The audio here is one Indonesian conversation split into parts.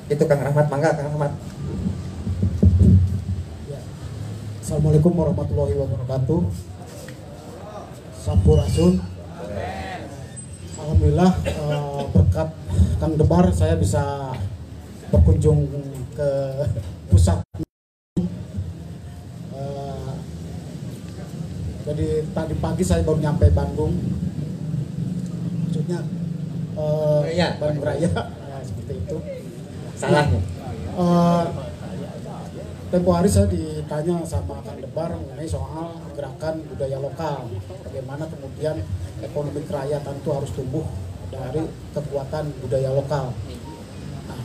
Itu Kang Rahmat, mangga Kang Rahmat. Ya. Assalamualaikum warahmatullahi wabarakatuh. Sampurasun. Alhamdulillah berkat Kang Debar saya bisa berkunjung ke pusat. Jadi tadi pagi saya baru nyampe Bandung, maksudnya Bandung Raya, ya, seperti itu. Salahnya. Tempo hari saya ditanya sama Kang Debar mengenai soal gerakan budaya lokal, bagaimana kemudian ekonomi kerakyatan itu harus tumbuh dari kekuatan budaya lokal. Nah,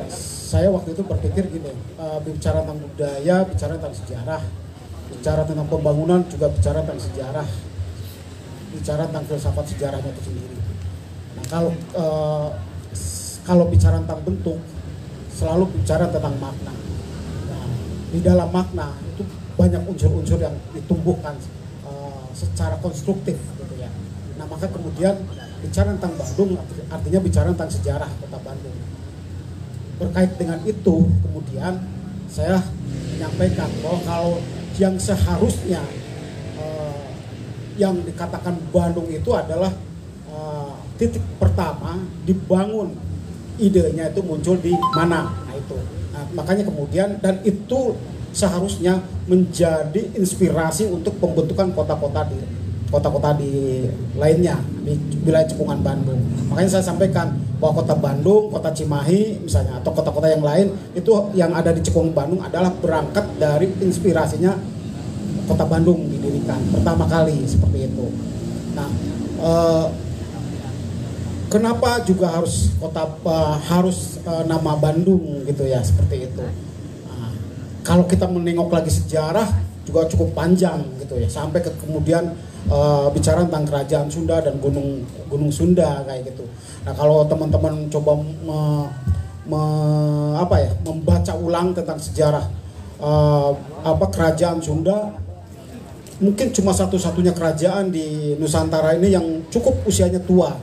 saya waktu itu berpikir gini, bicara tentang budaya, bicara tentang sejarah, bicara tentang pembangunan juga bicara tentang sejarah, bicara tentang filsafat sejarahnya itu sendiri. Nah, kalau bicara tentang bentuk, selalu bicara tentang makna. Nah, di dalam makna itu banyak unsur-unsur yang ditumbuhkan secara konstruktif, gitu ya. Nah, maka kemudian bicara tentang Bandung artinya bicara tentang sejarah kota Bandung. Berkait dengan itu, kemudian saya menyampaikan bahwa kalau yang seharusnya yang dikatakan Bandung itu adalah titik pertama dibangun, idenya itu muncul di mana. Nah itu, nah, makanya kemudian, dan itu seharusnya menjadi inspirasi untuk pembentukan kota-kota di lainnya di wilayah cekungan Bandung. Makanya saya sampaikan bahwa kota Bandung, kota Cimahi misalnya, atau kota-kota yang lain itu yang ada di cekungan Bandung adalah berangkat dari inspirasinya kota Bandung didirikan pertama kali, seperti itu. Nah, kenapa juga harus nama Bandung gitu ya, seperti itu. Nah, kalau kita menengok lagi sejarah juga cukup panjang gitu ya, sampai ke kemudian bicara tentang kerajaan Sunda dan Gunung Sunda kayak gitu. Nah, kalau teman-teman coba membaca ulang tentang sejarah kerajaan Sunda, mungkin cuma satu-satunya kerajaan di Nusantara ini yang cukup usianya tua,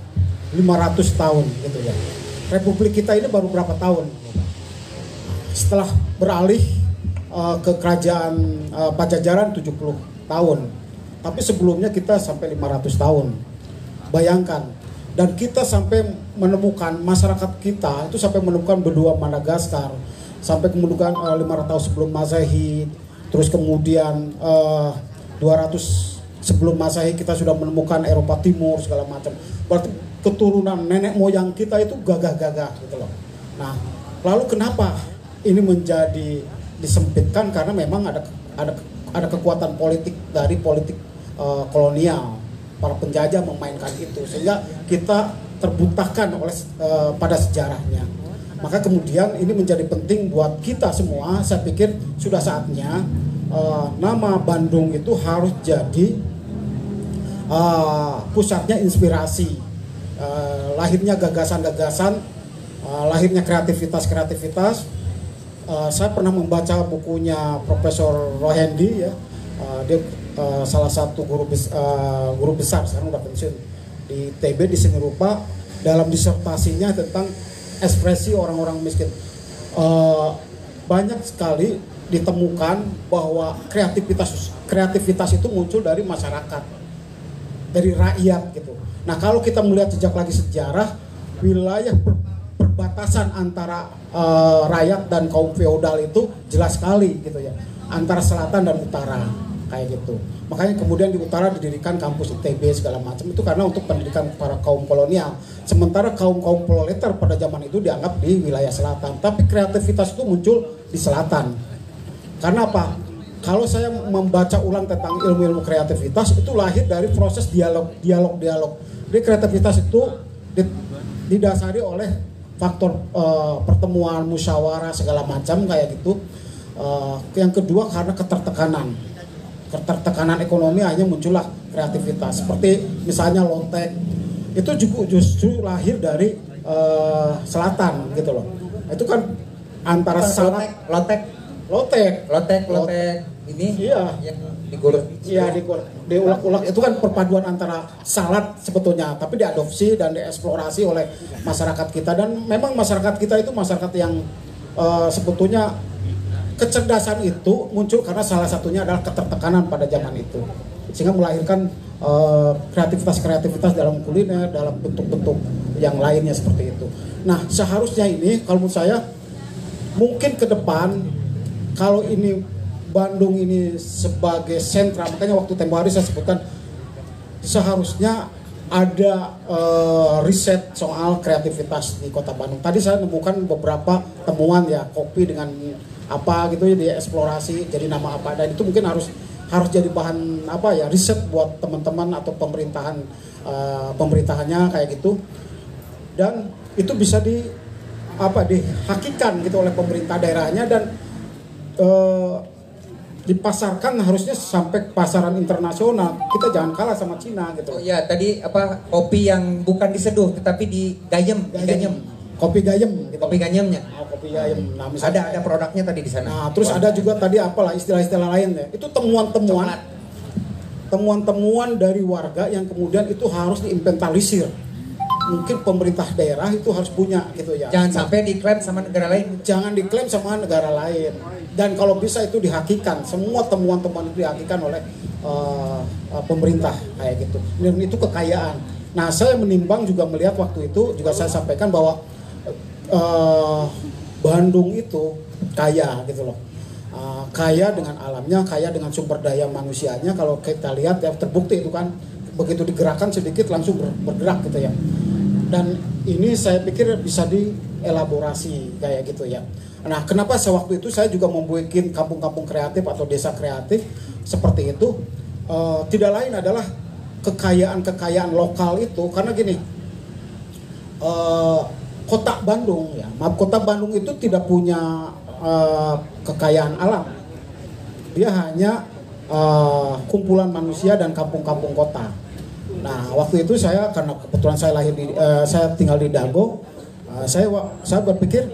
500 tahun gitu ya. Republik kita ini baru berapa tahun? Setelah beralih ke kerajaan Pajajaran 70 tahun. Tapi sebelumnya kita sampai 500 tahun. Bayangkan. Dan kita sampai menemukan, masyarakat kita itu sampai menemukan benua Madagaskar, sampai menemukan 500 tahun sebelum Masehi. Terus kemudian 200 sebelum Masehi kita sudah menemukan Eropa Timur segala macam. Berarti keturunan nenek moyang kita itu gagah-gagah gitu loh. Nah, lalu kenapa ini menjadi disempitkan? Karena memang ada kekuatan politik dari politik kolonial, para penjajah memainkan itu sehingga kita terbutahkan oleh pada sejarahnya. Maka kemudian ini menjadi penting buat kita semua. Saya pikir sudah saatnya nama Bandung itu harus jadi pusatnya inspirasi, lahirnya gagasan-gagasan, lahirnya kreativitas. Saya pernah membaca bukunya Profesor Rohendi ya, dia salah satu guru besar sekarang udah pensiun di TB di seni rupa. Dalam disertasinya tentang ekspresi orang-orang miskin, banyak sekali ditemukan bahwa kreativitas itu muncul dari masyarakat, dari rakyat gitu. Nah, kalau kita melihat sejak lagi sejarah, wilayah perbatasan antara rakyat dan kaum feodal itu jelas sekali gitu ya, antara selatan dan utara kayak gitu. Makanya kemudian di utara didirikan kampus ITB segala macam, itu karena untuk pendidikan para kaum kolonial. Sementara kaum proletar pada zaman itu dianggap di wilayah selatan, tapi kreativitas itu muncul di selatan. Karena apa? Kalau saya membaca ulang tentang ilmu-ilmu kreativitas, itu lahir dari proses dialog. Jadi kreativitas itu didasari oleh faktor pertemuan, musyawarah segala macam kayak gitu. Yang kedua karena ketertekanan ekonomi, hanya muncullah kreativitas. Seperti misalnya Lotek, itu juga justru lahir dari selatan gitu loh. Itu kan antara Lotek ini iya, yang digoreng. Iya, diulek-ulek itu kan perpaduan antara salad sebetulnya, tapi diadopsi dan dieksplorasi oleh masyarakat kita. Dan memang masyarakat kita itu masyarakat yang sebetulnya kecerdasan itu muncul karena salah satunya adalah ketertekanan pada zaman itu, sehingga melahirkan kreativitas dalam kuliner, dalam bentuk-bentuk yang lainnya seperti itu. Nah, seharusnya ini kalau menurut saya mungkin ke depan kalau ini Bandung ini sebagai sentra, makanya waktu tempo hari saya sebutkan seharusnya ada riset soal kreativitas di Kota Bandung. Tadi saya menemukan beberapa temuan ya, kopi dengan apa gitu ya, dieksplorasi jadi nama apa, dan itu mungkin harus jadi bahan apa ya, riset buat teman-teman atau pemerintahannya kayak gitu. Dan itu bisa dihakikan gitu oleh pemerintah daerahnya dan dipasarkan harusnya sampai pasaran internasional. Kita jangan kalah sama Cina gitu. Oh iya, tadi kopi yang bukan diseduh tetapi digayem. Kopi gayem gitu. Kopi gayemnya. Kopi gayem. Nah, misalnya ada produknya tadi di sana. Nah, terus ada juga tadi apalah istilah-istilah lain ya. Itu temuan dari warga yang kemudian itu harus diinventarisir. Mungkin pemerintah daerah itu harus punya gitu ya. Jangan sampai diklaim sama negara lain. Jangan diklaim sama negara lain. Dan kalau bisa itu dihakikan, semua temuan-temuan itu dihakikan oleh pemerintah kayak gitu. Dan itu kekayaan. Nah, saya menimbang juga melihat waktu itu juga saya sampaikan bahwa Bandung itu kaya gitu loh. Kaya dengan alamnya, kaya dengan sumber daya manusianya. Kalau kita lihat ya terbukti itu kan begitu digerakkan sedikit langsung bergerak gitu ya. Dan ini saya pikir bisa dielaborasi kayak gitu ya. Nah, kenapa sewaktu itu saya juga membuat kampung-kampung kreatif atau desa kreatif seperti itu? Tidak lain adalah kekayaan lokal itu, karena gini, kota Bandung itu tidak punya kekayaan alam. Dia hanya kumpulan manusia dan kampung-kampung kota. Nah, waktu itu saya, karena kebetulan saya tinggal di Dago, saya berpikir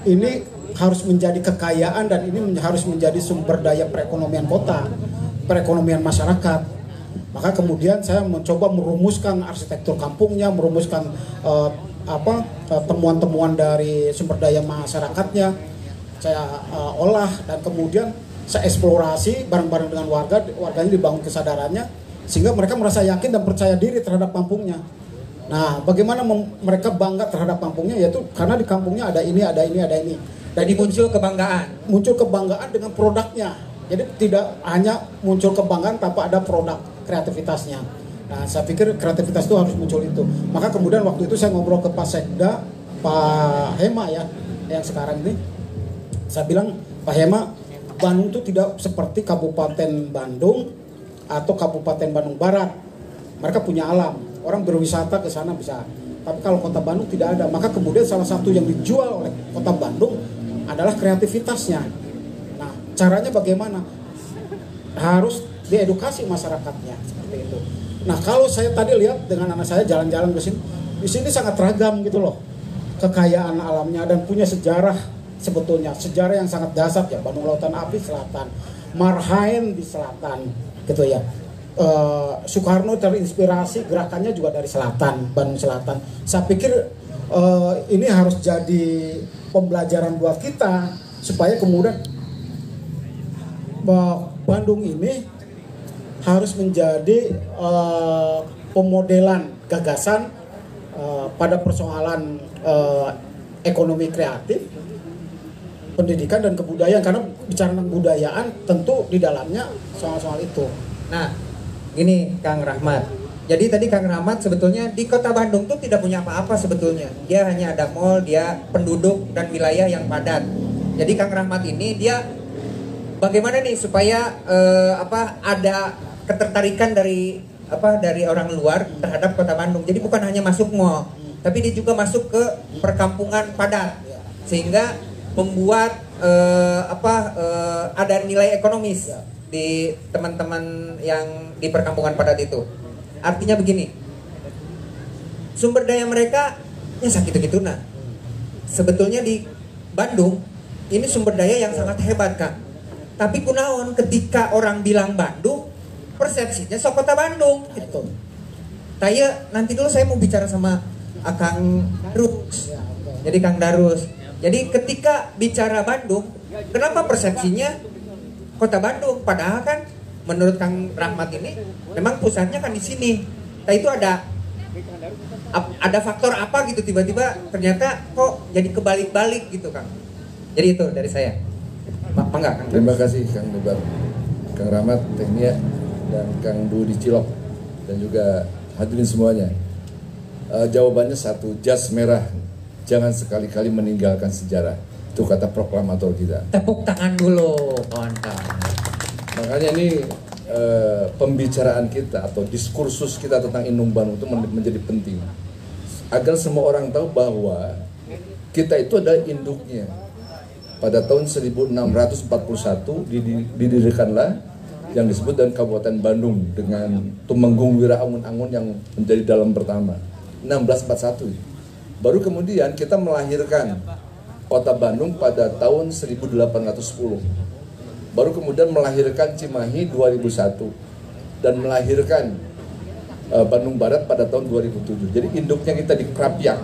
ini harus menjadi kekayaan dan ini harus menjadi sumber daya perekonomian kota, perekonomian masyarakat. Maka kemudian saya mencoba merumuskan arsitektur kampungnya, merumuskan temuan-temuan dari sumber daya masyarakatnya. Saya olah dan kemudian saya eksplorasi bareng-bareng dengan warganya dibangun kesadarannya sehingga mereka merasa yakin dan percaya diri terhadap kampungnya. Nah, bagaimana mereka bangga terhadap kampungnya, yaitu karena di kampungnya ada ini. Jadi muncul kebanggaan. Muncul kebanggaan dengan produknya. Jadi tidak hanya muncul kebanggaan tanpa ada produk kreativitasnya. Nah, saya pikir kreativitas itu harus muncul itu. Maka kemudian waktu itu saya ngobrol ke Pak Sekda, Pak Hema ya, yang sekarang ini. Saya bilang, Pak Hema, Bandung itu tidak seperti Kabupaten Bandung atau Kabupaten Bandung Barat. Mereka punya alam. Orang berwisata ke sana bisa. Tapi kalau Kota Bandung tidak ada. Maka kemudian salah satu yang dijual oleh Kota Bandung adalah kreativitasnya. Nah, caranya bagaimana? Harus diedukasi masyarakatnya seperti itu. Nah, kalau saya tadi lihat dengan anak saya jalan-jalan ke sini, di sini sangat ragam gitu loh. Kekayaan alamnya dan punya sejarah sebetulnya. Sejarah yang sangat dasar ya. Bandung Lautan Api Selatan, Marhaen di selatan gitu ya. Soekarno terinspirasi gerakannya juga dari selatan, Bandung Selatan. Saya pikir ini harus jadi pembelajaran buat kita supaya kemudian Bandung ini harus menjadi pemodelan gagasan pada persoalan ekonomi kreatif, pendidikan dan kebudayaan. Karena bicara tentang kebudayaan tentu di dalamnya soal-soal itu. Nah, ini Kang Rahmat. Jadi tadi Kang Rahmat sebetulnya di Kota Bandung tuh tidak punya apa-apa sebetulnya. Dia hanya ada mall, dia penduduk dan wilayah yang padat. Jadi Kang Rahmat ini dia bagaimana nih supaya ada ketertarikan dari orang luar terhadap Kota Bandung. Jadi bukan hanya masuk mall, tapi dia juga masuk ke perkampungan padat. Sehingga membuat ada nilai ekonomis di teman-teman yang di perkampungan padat itu. Artinya begini, sumber daya mereka ya sakit-gitu nah. Sebetulnya di Bandung ini sumber daya yang sangat hebat Kak. Tapi kunaon ketika orang bilang Bandung, persepsinya sok kota Bandung gitu. Taya nanti dulu saya mau bicara sama Akang Darus. Jadi Kang Darus. Jadi ketika bicara Bandung, kenapa persepsinya kota Bandung? Padahal kan menurut Kang Rahmat ini memang pusatnya kan di sini. Nah itu ada faktor apa gitu tiba-tiba ternyata kok jadi kebalik-balik gitu Kang. Jadi itu dari saya. Apa enggak Kang? Terima kasih Kang Debar, Kang Rahmat, Teknia, dan Kang Budi Cilok, dan juga hadirin semuanya. Jawabannya satu, jas merah, jangan sekali-kali meninggalkan sejarah. Itu kata proklamator kita. Tepuk tangan dulu, kawan-kawan. Makanya ini pembicaraan kita atau diskursus kita tentang Inung Bandung itu menjadi penting. Agar semua orang tahu bahwa kita itu adalah induknya. Pada tahun 1641 didirikanlah yang disebut dengan Kabupaten Bandung dengan Tumenggung Wira Angun-Angun yang menjadi dalam pertama 1641. Baru kemudian kita melahirkan Kota Bandung pada tahun 1810. Baru kemudian melahirkan Cimahi 2001 dan melahirkan Bandung Barat pada tahun 2007. Jadi induknya kita di Krapyak.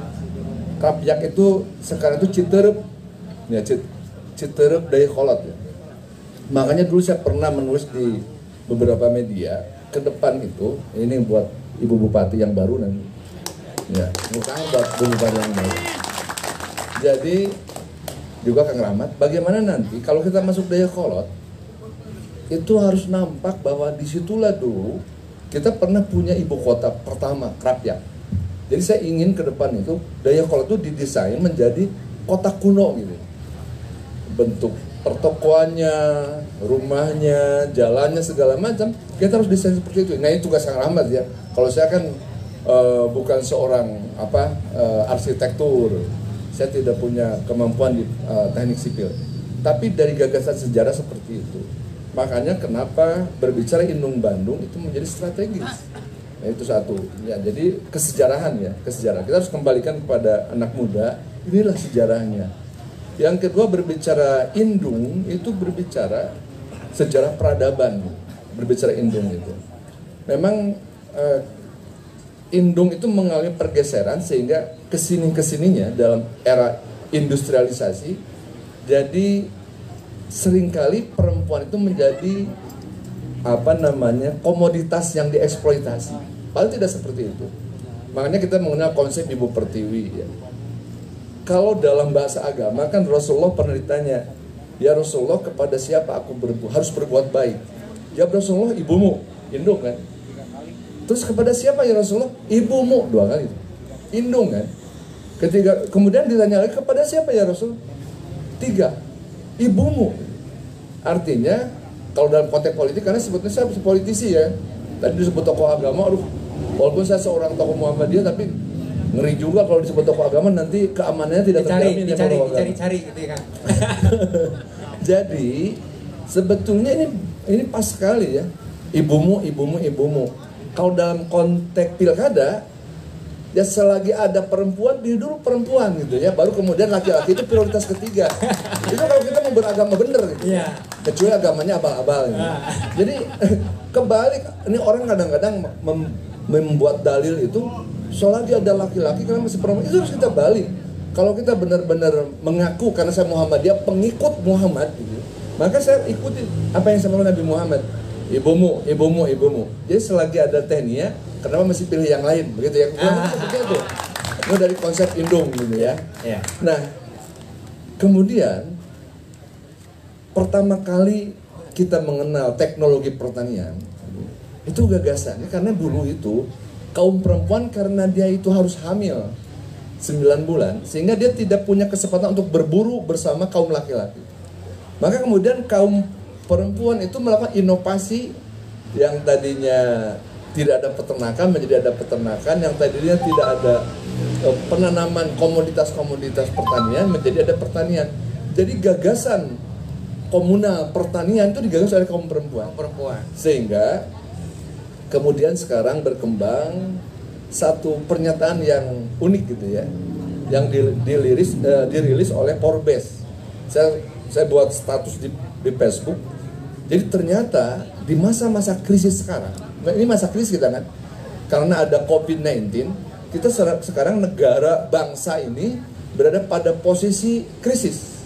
Krapyak itu sekarang itu Citerep. Ya, Citerep Dayakolot ya. Makanya dulu saya pernah menulis di beberapa media, ke depan itu ini buat Ibu Bupati yang baru nanti. Ya, bukan buat Ibu Bupati yang baru. Jadi juga Kang Rahmat, bagaimana nanti kalau kita masuk Dayakolot itu harus nampak bahwa disitulah dulu kita pernah punya ibu kota pertama, Krapyak. Jadi saya ingin ke depan itu Dayakolot itu didesain menjadi kota kuno gitu. Bentuk pertokoannya, rumahnya, jalannya segala macam kita harus desain seperti itu. Nah itu tugas Kang Rahmat ya. Kalau saya kan bukan seorang arsitektur, saya tidak punya kemampuan di teknik sipil. Tapi dari gagasan sejarah seperti itu, makanya kenapa berbicara Inung Bandung itu menjadi strategis. Nah, itu satu. Ya, jadi kesejarahan ya, kesejarahan. Kita harus kembalikan kepada anak muda. Inilah sejarahnya. Yang kedua berbicara Indung itu berbicara sejarah peradaban, berbicara Indung itu. Memang Indung itu mengalami pergeseran sehingga kesininya dalam era industrialisasi. Jadi seringkali perempuan itu menjadi komoditas yang dieksploitasi. Padahal tidak seperti itu. Makanya kita mengenal konsep ibu pertiwi ya. Kalau dalam bahasa agama kan Rasulullah pernah ditanya, ya Rasulullah kepada siapa aku harus berbuat baik? Ya Rasulullah ibumu, indung kan? Terus kepada siapa ya Rasulullah? Ibumu, 2 kali. Indung kan? Kemudian ditanya lagi kepada siapa ya Rasulullah? 3, ibumu. Artinya kalau dalam konteks politik, karena sebetulnya saya politisi ya. Tadi disebut tokoh agama, walaupun saya seorang tokoh Muhammadiyah tapi ngeri juga kalau disebut tokoh agama nanti keamanannya tidak terjamin. Dicari gitu ya kan. Jadi sebetulnya ini pas sekali ya. Ibumu. Kalau dalam konteks pilkada ya selagi ada perempuan, pilih dulu perempuan gitu ya. Baru kemudian laki-laki itu prioritas ketiga. Itu kalau kita mau beragama bener gitu. Yeah. Kecuali agamanya abal-abal gitu. Jadi kebalik, ini orang kadang-kadang membuat dalil itu selagi ada laki-laki karena masih perempuan, itu harus kita balik. Kalau kita benar-benar mengaku karena saya Muhammadiyah, pengikut Muhammad gitu, maka saya ikuti apa yang sama Nabi Muhammad. Ibumu. Jadi selagi ada Tehnia, kenapa masih pilih yang lain begitu ya? Begitu. Itu dari konsep Indung gitu ya. Nah, kemudian pertama kali kita mengenal teknologi pertanian itu gagasannya karena dulu itu kaum perempuan karena dia itu harus hamil 9 bulan sehingga dia tidak punya kesempatan untuk berburu bersama kaum laki-laki. Maka kemudian kaum perempuan itu melakukan inovasi yang tadinya tidak ada peternakan menjadi ada peternakan, yang tadinya tidak ada penanaman komoditas-komoditas pertanian menjadi ada pertanian. Jadi gagasan komunal pertanian itu digagas oleh kaum perempuan. Sehingga kemudian sekarang berkembang satu pernyataan yang unik gitu ya, yang dirilis oleh Forbes. Saya buat status di Facebook, Jadi ternyata di masa-masa krisis sekarang, ini masa krisis kita kan, karena ada COVID-19, kita sekarang negara bangsa ini berada pada posisi krisis.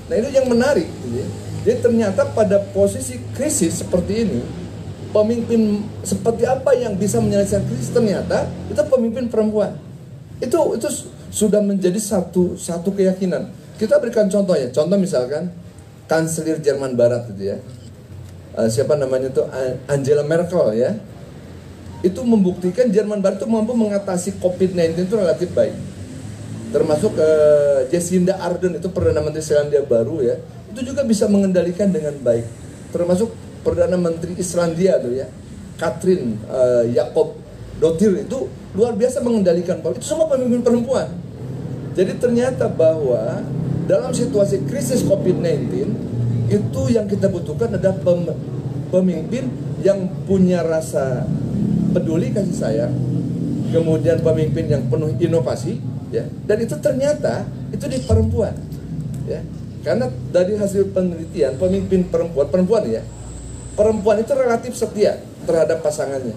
Nah itu yang menarik gitu ya. Jadi ternyata pada posisi krisis seperti ini, pemimpin seperti apa yang bisa menyelesaikan krisis, ternyata itu pemimpin perempuan. Itu sudah menjadi satu keyakinan. Kita berikan contoh ya, contoh misalkan kanselir Jerman Barat gitu ya, siapa namanya itu, Angela Merkel ya, itu membuktikan Jerman Barat itu mampu mengatasi COVID-19 itu relatif baik. Termasuk Jacinda Ardern itu Perdana Menteri Selandia Baru ya, itu juga bisa mengendalikan dengan baik. Termasuk Perdana Menteri Islandia tuh ya, Katrin Jakob Dotir itu luar biasa mengendalikan COVID. Itu semua pemimpin perempuan. Jadi ternyata bahwa dalam situasi krisis COVID-19 itu yang kita butuhkan adalah pemimpin yang punya rasa peduli kasih sayang, kemudian pemimpin yang penuh inovasi, ya. Dan itu ternyata itu di perempuan, ya. Karena dari hasil penelitian pemimpin perempuan ya, perempuan itu relatif setia terhadap pasangannya.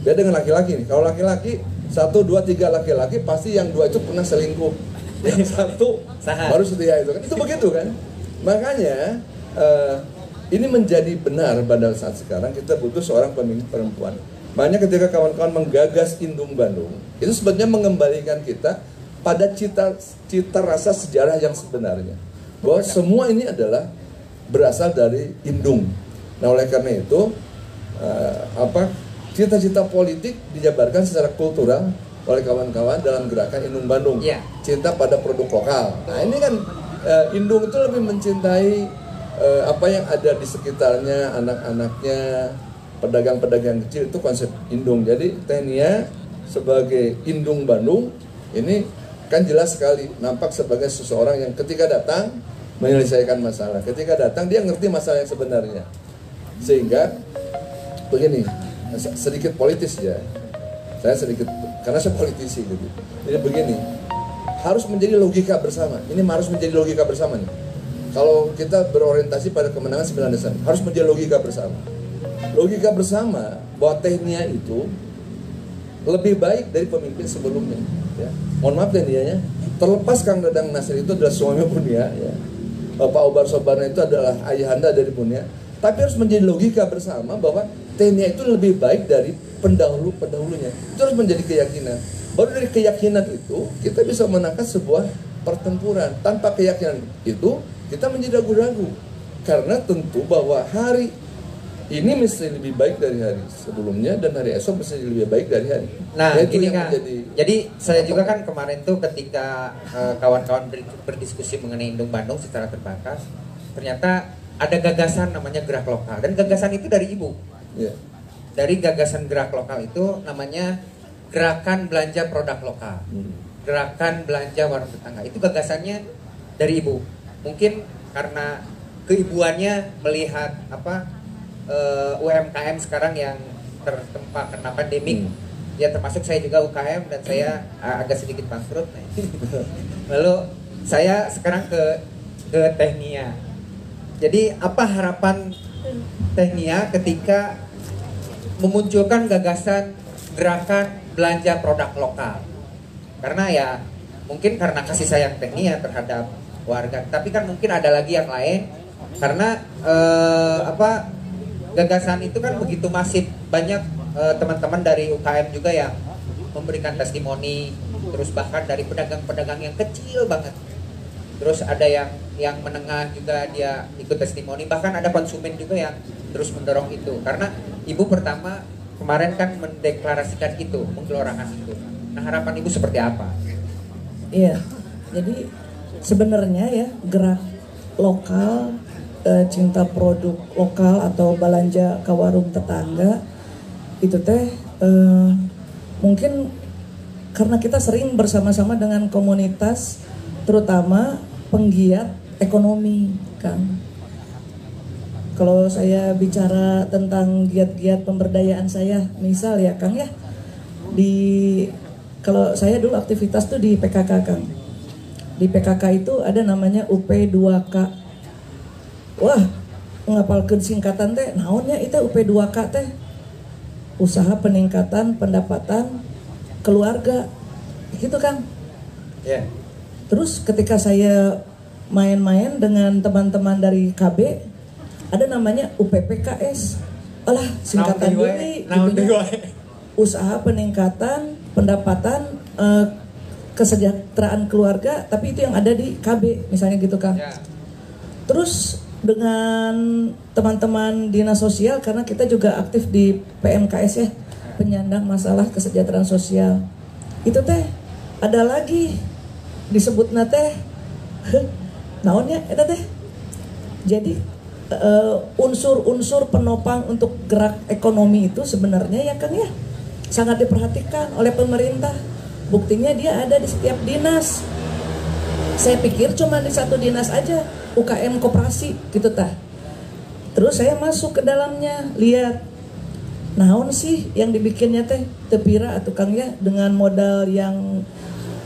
Beda dengan laki-laki nih. Kalau laki-laki 1, 2, 3 laki-laki pasti yang 2 itu pernah selingkuh. Yang 1 baru setia itu kan. Itu begitu kan. Makanya ini menjadi benar pada saat sekarang kita butuh seorang pemimpin perempuan. Makanya ketika kawan-kawan menggagas Indung Bandung, itu sebetulnya mengembalikan kita pada cita rasa sejarah yang sebenarnya. Bahwa semua ini adalah berasal dari Indung. Nah oleh karena itu cita-cita politik dijabarkan secara kultural oleh kawan-kawan dalam gerakan Indung Bandung, cinta pada produk lokal. Nah ini kan Indung itu lebih mencintai apa yang ada di sekitarnya, anak-anaknya, pedagang-pedagang kecil, itu konsep Indung. Jadi Tenia sebagai Indung Bandung ini kan jelas sekali nampak sebagai seseorang yang ketika datang menyelesaikan masalah, ketika datang dia ngerti masalah yang sebenarnya. Sehingga begini, sedikit politis ya, saya sedikit karena saya politisi gitu. Jadi begini, harus menjadi logika bersama. Ini harus menjadi logika bersama nih. Kalau kita berorientasi pada kemenangan 9 Desember, harus menjadi logika bersama. Logika bersama bahwa Tenia itu lebih baik dari pemimpin sebelumnya. Ya. Mohon maaf Tenianya, terlepas Kang Dadang Nasir itu adalah suami Bunia, ya. Pak Obar Sobarna itu adalah ayahanda dari Bunia. Tapi harus menjadi logika bersama bahwa Tenia itu lebih baik dari pendahulunya. Itu harus menjadi keyakinan. Baru dari keyakinan itu kita bisa menangkan sebuah pertempuran. Tanpa keyakinan itu kita menjadi ragu-ragu. Karena tentu bahwa hari ini mesti lebih baik dari hari sebelumnya dan hari esok mesti lebih baik dari hari. Nah, gini Kak. Jadi saya juga kan kemarin tuh ketika kawan-kawan berdiskusi mengenai Indung Bandung secara terbatas, ternyata ada gagasan namanya gerak lokal, dan gagasan itu dari Ibu. Yeah. Dari gagasan gerak lokal itu namanya gerakan belanja produk lokal, gerakan belanja warung tetangga. Itu gagasannya dari Ibu. Mungkin karena keibuannya melihat UMKM sekarang yang tertempa karena pandemik. Ya termasuk saya juga UKM dan saya agak sedikit bangkrut. Lalu saya sekarang ke Tenia. Jadi apa harapan Tenia ketika memunculkan gagasan gerakan belanja produk lokal? Karena ya mungkin karena kasih sayang Tenia terhadap warga, tapi kan mungkin ada lagi yang lain karena gagasan itu kan begitu masif, banyak teman-teman dari UKM juga yang memberikan testimoni, terus bahkan dari pedagang-pedagang yang kecil banget, terus ada yang menengah juga dia ikut testimoni, bahkan ada konsumen juga yang terus mendorong itu. Karena Ibu pertama kemarin kan mendeklarasikan itu, menggelorakan itu. Nah harapan Ibu seperti apa? Iya, jadi sebenarnya ya gerak lokal, cinta produk lokal atau belanja ke warung tetangga itu teh mungkin karena kita sering bersama-sama dengan komunitas, terutama penggiat ekonomi, Kang. Kalau saya bicara tentang giat-giat pemberdayaan saya, misal ya Kang ya, kalau saya dulu aktivitas tuh di PKK Kang. Di PKK itu ada namanya UP2K. Wah, ngapalkeun singkatan teh naonnya itu UP2K teh, usaha peningkatan pendapatan keluarga gitu Kang. Ya. Terus ketika saya main-main dengan teman-teman dari KB, ada namanya UPPKS. Alah, singkatan deui gitu ya. Usaha peningkatan pendapatan kesejahteraan keluarga, tapi itu yang ada di KB misalnya gitu Kang. Ya. Terus dengan teman-teman dinas sosial, karena kita juga aktif di PMKS ya, penyandang masalah kesejahteraan sosial. Itu teh ada lagi disebutna teh naonnya eta teh. Jadi unsur-unsur penopang untuk gerak ekonomi itu sebenarnya ya Kang ya sangat diperhatikan oleh pemerintah. Buktinya dia ada di setiap dinas. Saya pikir cuma di satu dinas aja, UKM koperasi gitu tah. Terus saya masuk ke dalamnya, lihat naon sih yang dibikinnya teh tepira atau Kang ya, dengan modal yang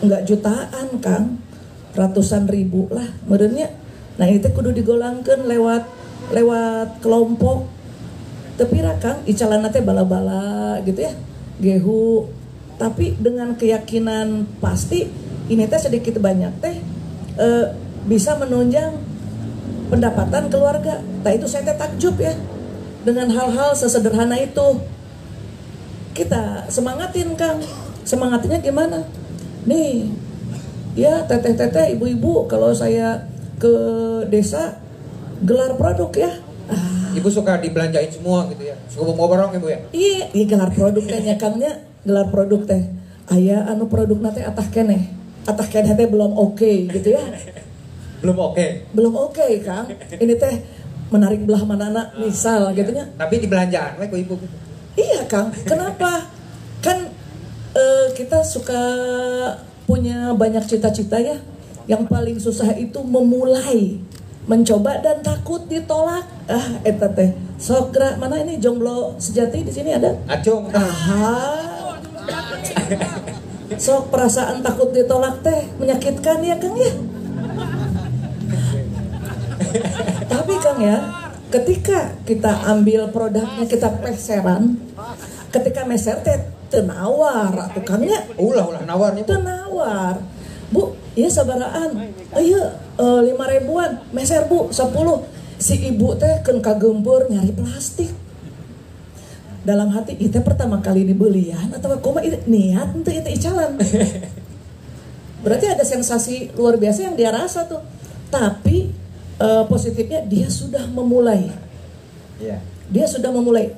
enggak jutaan Kang, ratusan ribu lah merenya. Nah ini teh kudu digolangkeun lewat kelompok tepira Kang, icalana teh bala-bala gitu ya, gehu. Tapi dengan keyakinan pasti ini teh sedikit banyak teh bisa menunjang pendapatan keluarga. Nah itu saya teh takjub ya dengan hal-hal sesederhana itu. Kita semangatin Kang. Semangatnya gimana? Nih ya teteh-teteh, ibu-ibu, kalau saya ke desa gelar produk ya. Ibu suka dibelanjain semua gitu ya. Suka bawa barang Ibu ya? Iya gelar produk tehnya Kangnya, gelar produk teh. Aya anu produk teh atah keneh. Atah keneh teh belum oke gitu ya. Belum oke. Belum oke Kang. Ini teh menarik belah manana misal gitu nya. Tapi dibelanjaan we ku Ibu. Iya Kang, kenapa? Kan kita suka punya banyak cita-cita ya. Yang paling susah itu memulai, mencoba dan takut ditolak. Eta teh. Sok gerak mana ini jomblo sejati di sini ada? Acung. Sok perasaan takut ditolak teh menyakitkan ya Kang ya. Tapi Kang ya, ketika kita ambil produknya kita peseran, ketika meser teh tenawar atuh Kang ya. Ulah nawarnya. Tenawar. Bu, iya sabaraan. Ayo 5.000-an, meser Bu 10. Si ibu teh keun kageumpeur nyari plastik. Dalam hati itu pertama kali dibelian atau kumaha niat henteu itu icalan. Berarti ada sensasi luar biasa yang dia rasa tuh. Tapi positifnya dia sudah memulai. Iya. Dia sudah memulai.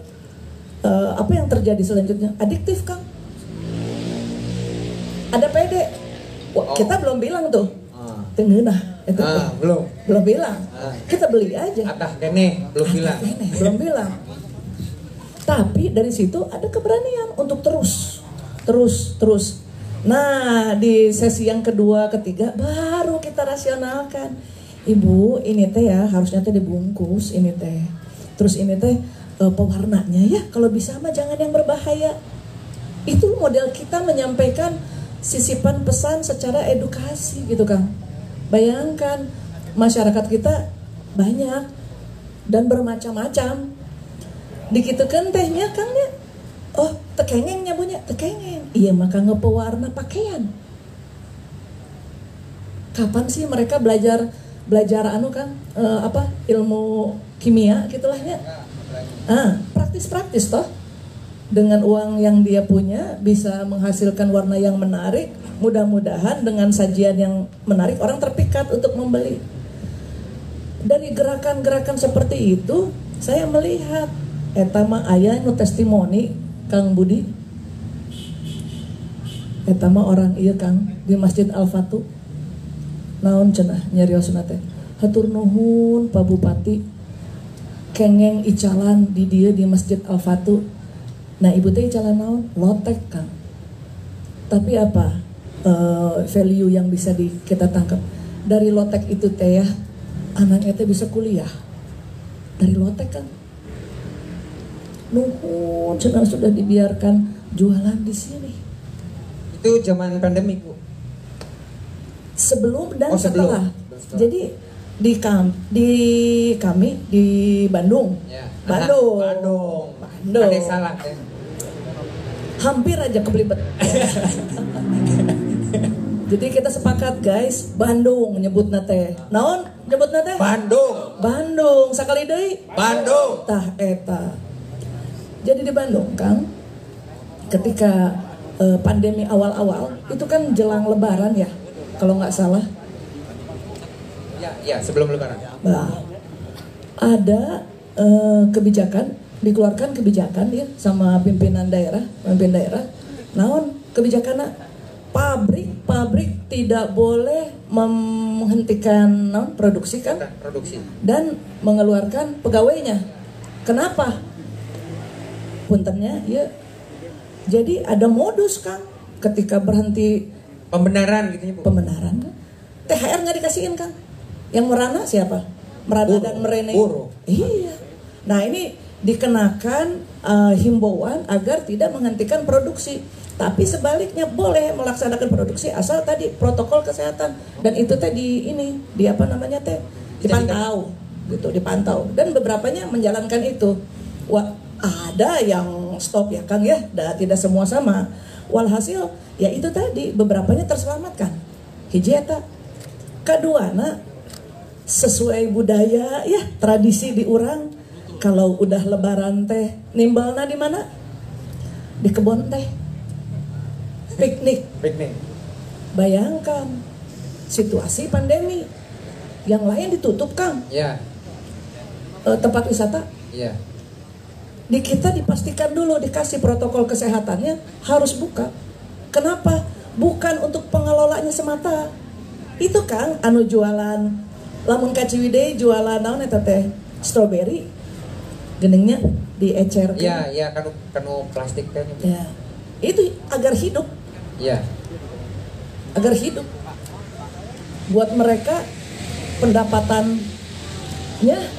Apa yang terjadi selanjutnya? Adiktif Kang. Ada PD. Wah, kita belum bilang tuh. Tengenah. Belum bilang. Kita beli aja. Atah kene belum bilang. Belum bilang. Tapi dari situ ada keberanian untuk terus. Nah di sesi yang kedua, ketiga baru kita rasionalkan. Ibu ini teh ya harusnya teh dibungkus ini teh. Terus ini teh pewarnanya ya kalau bisa mah jangan yang berbahaya. Itu model kita menyampaikan sisipan pesan secara edukasi gitu Kang. Bayangkan masyarakat kita banyak dan bermacam-macam. Dikitukeun tehnya Kang ya. Oh, tekengeng nyabunya, tekengeng. Iya, maka ngepewarna pakaian. Kapan sih mereka belajar anu Kang? Ilmu kimia gitulah ya. Praktis toh. Dengan uang yang dia punya bisa menghasilkan warna yang menarik. Mudah-mudahan dengan sajian yang menarik orang terpikat untuk membeli. Dari gerakan-gerakan seperti itu, saya melihat eta mah aya nu testimoni Kang Budi. Eta mah orang ieu Kang di Masjid Al-Fatu. Naon cenah nyariosna teh? Hatur nuhun Pak Bupati. Kengeng icalan di dieu di Masjid Al-Fatu. Nah, ibu teh icalan naon? Lotek Kang. Tapi apa? Value yang bisa kita tangkap dari lotek itu teh ya, anaknya teh bisa kuliah. Dari lotek Kang. Nuhun cenah sudah dibiarkan jualan di sini. Itu zaman pandemi Bu. Sebelum dan sebelum. setelah. Jadi di kami di Bandung. Ya. Bandung. Bandung. Bandung. Ada yang salah ya. Hampir aja kebelibet. Jadi kita sepakat guys, Bandung nyebutna teh. Naon nyebutna teh? Bandung. Bandung. Sakali deui. Bandung. Tah eta. Jadi di Bandung, Kang, ketika pandemi awal-awal itu kan jelang Lebaran ya, kalau nggak salah. Ya, sebelum Lebaran. Nah, ada kebijakan, dikeluarkan kebijakan ya sama pimpinan daerah, pemimpin daerah. Naon kebijakannya? Pabrik tidak boleh menghentikan produksi kan? Produksi. Dan mengeluarkan pegawainya. Kenapa? Puntennya ya. Jadi ada modus Kang, ketika berhenti Pembenaran gitu ya, Bu. pembenaran kan? THR nggak dikasihin Kang. Yang merana siapa? Merana Buruh. dan merene. Buruh. Iya. Nah ini dikenakan himbauan agar tidak menghentikan produksi. Tapi sebaliknya boleh melaksanakan produksi asal tadi protokol kesehatan, dan itu tadi di apa namanya teh dipantau gitu, dipantau, dan beberapanya menjalankan itu. Wah, ada yang stop ya Kang ya, tidak semua sama. Walhasil ya itu tadi beberapanya terselamatkan. Hiji eta. Kaduana sesuai budaya ya, tradisi di urang, kalau udah lebaran teh nimbalna di mana? Di kebun teh. Piknik. Bayangkan situasi pandemi, yang lain ditutup Kang. Ya. Tempat wisata. Ya. Di kita dipastikan dulu dikasih protokol kesehatannya harus buka. Kenapa? Bukan untuk pengelolanya semata. Itu Kang anu jualan lamun ka Ciwidey jualan naon eta teh? Strawberry. Geningnya diecer. Ya, kanu plastik teh. Ya. Itu agar hidup. Ya. Agar hidup. Buat mereka pendapatannya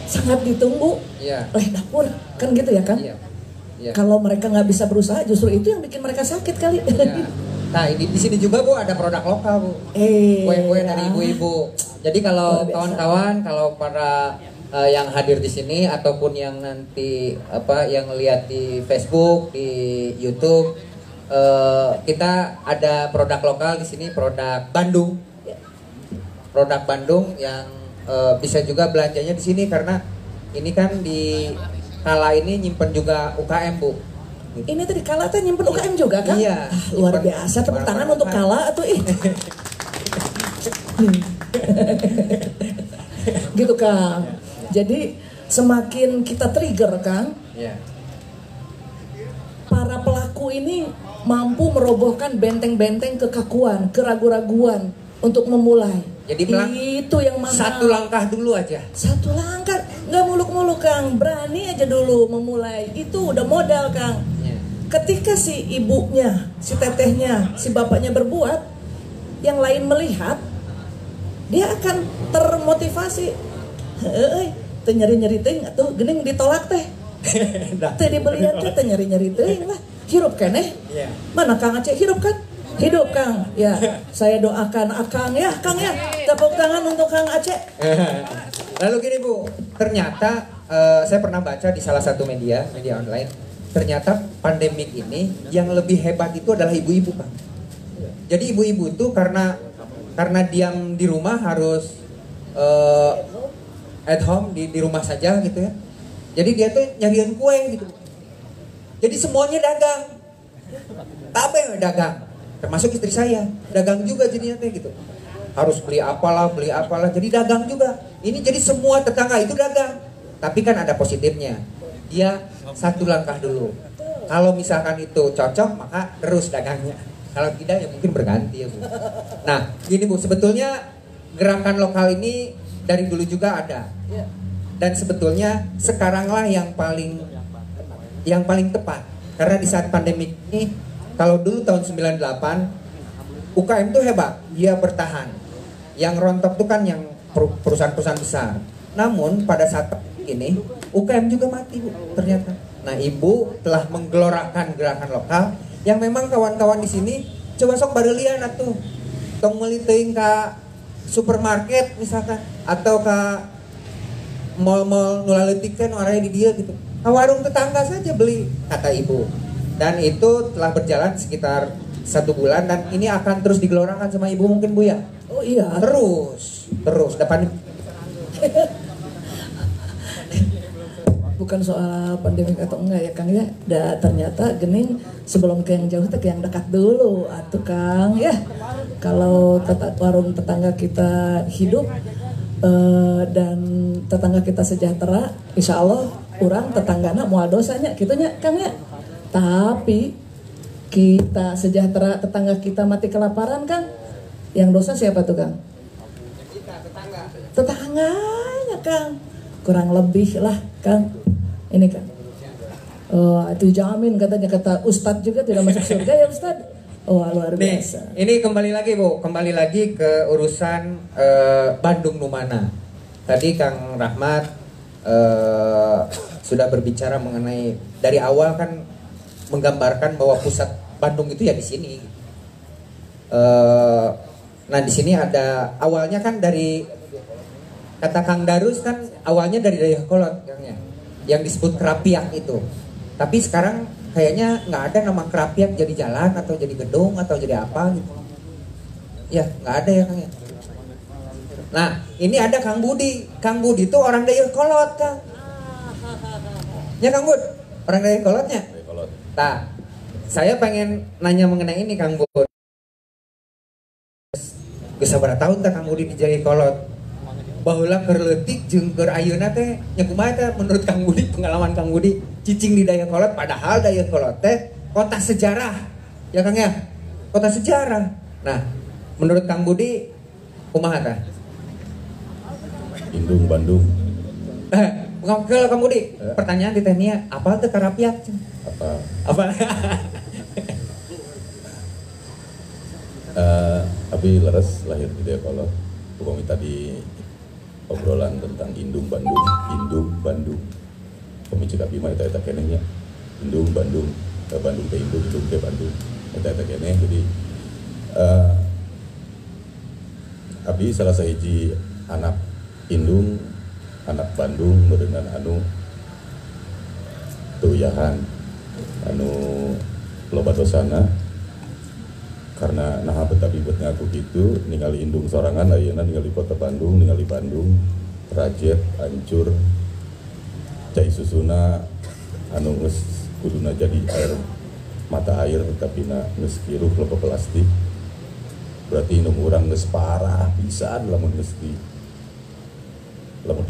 sangat ditunggu Iya. oleh dapur, kan gitu ya kan? Iya. Iya. Kalau mereka nggak bisa berusaha, justru itu yang bikin mereka sakit kali. Ya. Nah, di sini juga Bu ada produk lokal Bu. Kue-kue dari ibu-ibu. Jadi kalau Luar biasa. kawan-kawan, kalau para yang hadir di sini ataupun yang nanti yang lihat di Facebook, di YouTube, kita ada produk lokal di sini, produk Bandung. Produk Bandung yang bisa juga belanjanya di sini, karena ini kan di Kala ini nyimpen juga UKM Bu. Ini tadi Kala teh nyimpen UKM juga kan? Iya. Luar Nyimpen biasa, tepuk tangan barang-barang untuk Kala tuh gitu Kang. Jadi semakin kita trigger Kang, Iya. para pelaku ini mampu merobohkan benteng-benteng kekakuan, keraguan-raguan untuk memulai. Jadi itu yang mahal. Satu langkah dulu aja. Satu langkah, nggak muluk-muluk Kang, berani aja dulu memulai. Itu udah modal Kang. Iya. Ketika si ibunya, si tetehnya, si bapaknya berbuat, yang lain melihat, dia akan termotivasi. Teu nyeri-nyeri teuing atuh geuning ditolak teh. Teu dibelian teh nyeri-nyeri teuing lah. Hirup keneh. Iya. Mana Kang Aceh hidup kan? Hidup Kang. Ya, saya doakan Akang ya, Kang ya. Tepuk tangan untuk Kang Aceh. Lalu gini Bu, ternyata saya pernah baca di salah satu media online, ternyata pandemik ini yang lebih hebat itu adalah ibu-ibu Kang. Jadi ibu-ibu itu karena diam di rumah harus at home di rumah saja gitu ya. Jadi dia tuh nyariin kue gitu. Jadi semuanya dagang. Kabeh dagang. Termasuk istri saya, dagang juga jadinya teh gitu. Harus beli apalah, jadi dagang juga. Ini jadi semua tetangga itu dagang. Tapi kan ada positifnya. Dia satu langkah dulu. Kalau misalkan itu cocok, maka terus dagangnya. Kalau tidak ya mungkin berganti ya Bu. Nah, gini Bu, sebetulnya gerakan lokal ini dari dulu juga ada. Dan sebetulnya sekaranglah yang paling tepat. Karena di saat pandemi ini, kalau dulu tahun 98 UKM tuh hebat, dia bertahan. Yang rontok tuh kan yang perusahaan-perusahaan besar. Namun pada saat ini UKM juga mati Bu, ternyata. Nah, Ibu telah menggelorakan gerakan lokal yang memang kawan-kawan di sini coba sok barelian atuh. Tong meuli teuing ka supermarket misalkan atau ke mall-mall nulaletik kan orangnya di dia gitu. Ke warung tetangga saja beli, kata ibu. Dan itu telah berjalan sekitar 1 bulan dan ini akan terus digelorakan sama ibu mungkin Bu ya. Oh iya. Terus depan. Bukan soal pandemi atau enggak ya Kang ya. Ternyata gening sebelum ke yang jauh ke yang dekat dulu atuh Kang ya. Kalau warung tetangga kita hidup dan tetangga kita sejahtera, insya Allah orang tetanggana moal dosanya gitunya Kang ya. Tapi kita sejahtera tetangga kita mati kelaparan Kang, yang dosa siapa tuh Kang? Tetangganya Kang. Kurang lebih lah Kang. Ini Kang. Itu jamin katanya, kata Ustadz juga tidak masuk surga ya Ustadz. Oh luar biasa. Nih, ini kembali lagi Bu, kembali lagi ke urusan Bandung Numana. Tadi Kang Rahmat sudah berbicara mengenai dari awal kan menggambarkan bahwa pusat Bandung itu ya di sini. Nah di sini ada awalnya kan dari kata Kang Darus kan awalnya dari Dayakolot Kangnya, yang disebut Kerapiak itu. Tapi sekarang kayaknya nggak ada nama Kerapiak jadi jalan atau jadi gedung atau jadi apa gitu. Ya nggak ada ya Kang ya. Nah ini ada Kang Budi. Kang Budi itu orang Dayakolot Kang. Ya Kang Bud, orang Dayakolotnya. Nah, saya pengen nanya mengenai ini Kang Bud. Geus sabaraha tahun teh Kang Budi di Dayakolot? Baheula keur leutik jeung keur ayeuna teh nya kumaha teh menurut Kang Budi, pengalaman Kang Budi cicing di Dayakolot, padahal Dayakolot teh kota sejarah. Ya Kang ya? Kota sejarah. Nah, menurut Kang Budi kumaha teh? Indung Bandung. Kalau Kang Budi, pertanyaan di tehnya apa teh Karapiak? Apa? Abi leres lahir di Dayakolot. Pokoknya tadi obrolan tentang Indung Bandung. Pemicu Abi mah eta kenehnya. Indung Bandung ke Indung ke Bandung. Eta keneh jadi Abi salah sahiji anak Indung, anak Bandung meureunna anu tuyahan anu loba dosana karena nah betabi buat ngaku gitu ningali Indung sorangan ayeuna ningali kota Bandung, ningali Bandung rajet hancur cai susuna anu geus kuduna jadi air mata air tapi na geus kiruh loba plastik berarti indung urang geus parah pisan lamun geus di lamun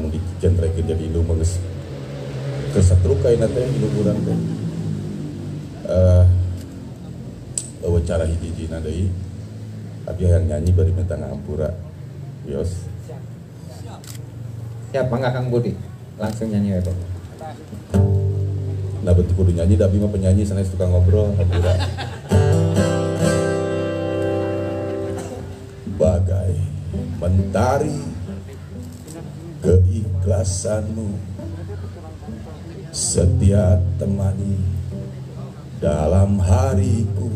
dicentrekeun jadi indung geus kesetruk kaina teh indung urang teh wawancara hiji-hijina deui abi hayang nyanyi bari minta ngahampura bios Siapa enggak Kang Budi? Langsung nyanyi ya, Bang. Nah bentuk kudu nyanyi, tapi mah penyanyi sana suka ngobrol, hampura. Bagai mentari keikhlasanmu setia temani dalam hariku,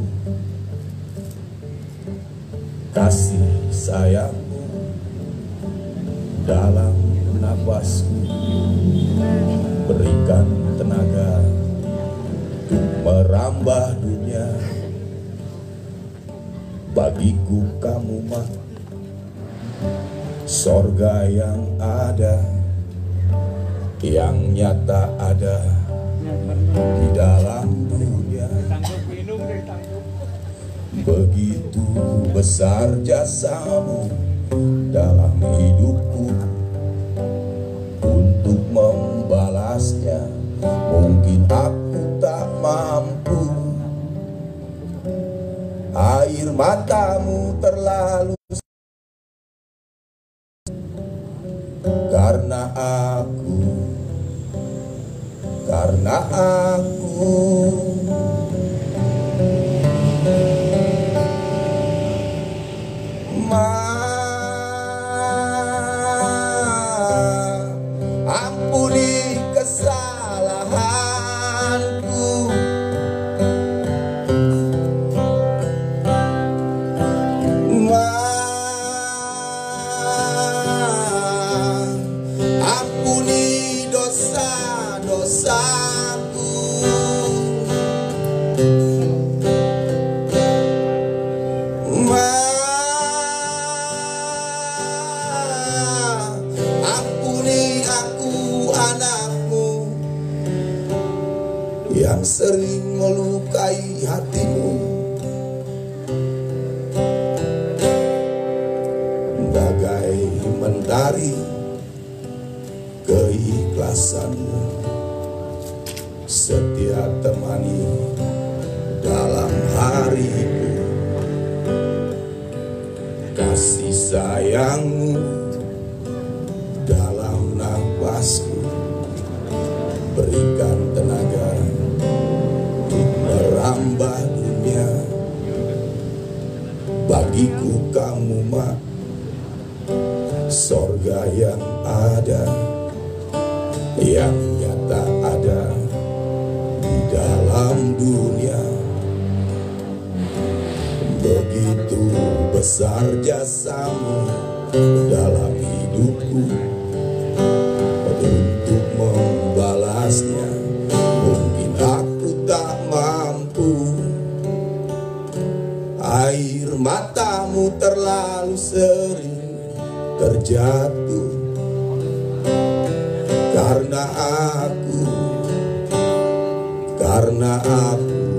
kasih sayangmu dalam nafasku, berikan tenaga untuk merambah dunia. Bagiku kamu mah sorga yang ada, yang nyata ada di dalam dunia. Begitu besar jasamu dalam hidupku, untuk membalasnya mungkin aku tak mampu. Air matamu terlalu karena aku ampuni kesalahanku, dosaku. Ampuni aku anakmu yang sering melukai hatimu. Bagai mentari keikhlasanmu setia temani dalam hariku. Kasih sayangmu dalam nafasku berikan tenaga untuk merambah dunia. Bagiku kamu mak, sorga yang ada, yang nyata ada di dalam dunia. Begitu besar jasamu dalam hidupku, untuk membalasnya mungkin aku tak mampu. Air matamu terlalu sering terjatuh karena aku, karena aku,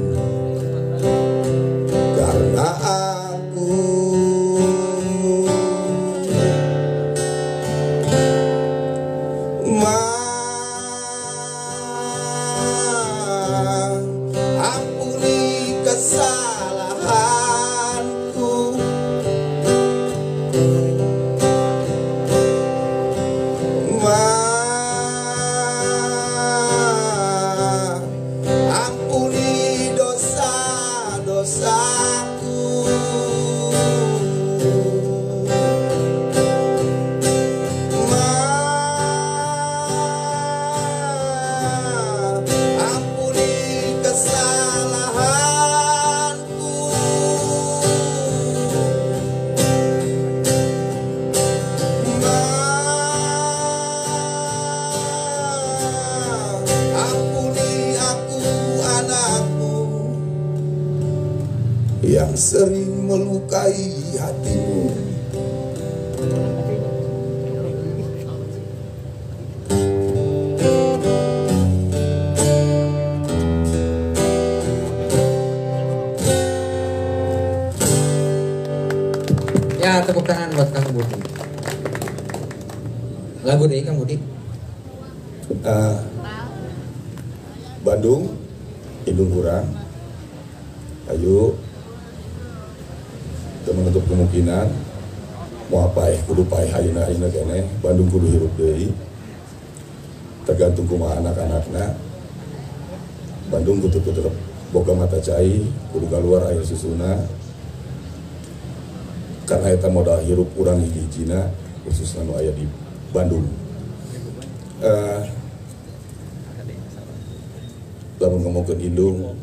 karena aku. Ampuni kesalahanku. Ampuni dosa-dosaku. Ampuni kesalahanku. Ampuni aku anakmu yang sering melukai hatimu. Ya, tepuk tangan buat Kang Budi. Lagu deh Kang Budi. Bandung, Indung Kurang. Ayo kita menutup kemungkinan mau apa ya, kudu paeh ayeuna kene. Bandung kudu hirup deui. Tergantung kumaha anak-anakna. Bandung kudu tetep boga mata cai, kudu keluar air susuna. Karena eta modal hirup urang hiji-hijina khususna nu aya di Bandung. Lamun ngomongkeun indung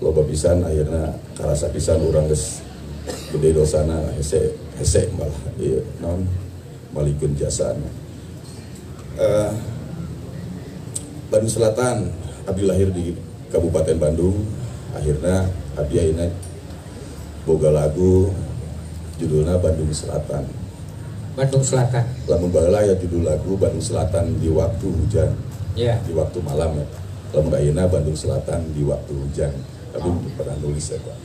loba pisan akhirna karasa pisan urang geus gede dosana hese malah ieu naon malikeun jasana. Bandung Selatan abdi lahir di Kabupaten Bandung. Akhirna abdi ayeuna boga lagu judulna Bandung Selatan. Bandung Selatan. Lamun baheula ya judul lagu Bandung Selatan di waktu hujan. Ya. Di waktu malam ya. Lamun ayeuna Bandung Selatan di waktu hujan. Tapi pernah nulis ya Pak.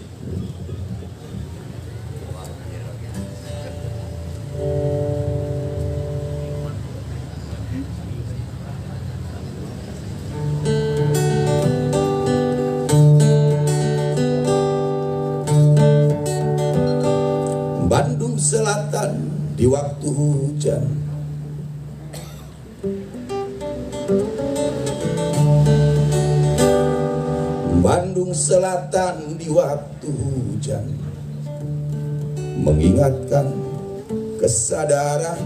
Bandung Selatan di waktu hujan. Bandung Selatan di waktu hujan, mengingatkan kesadaran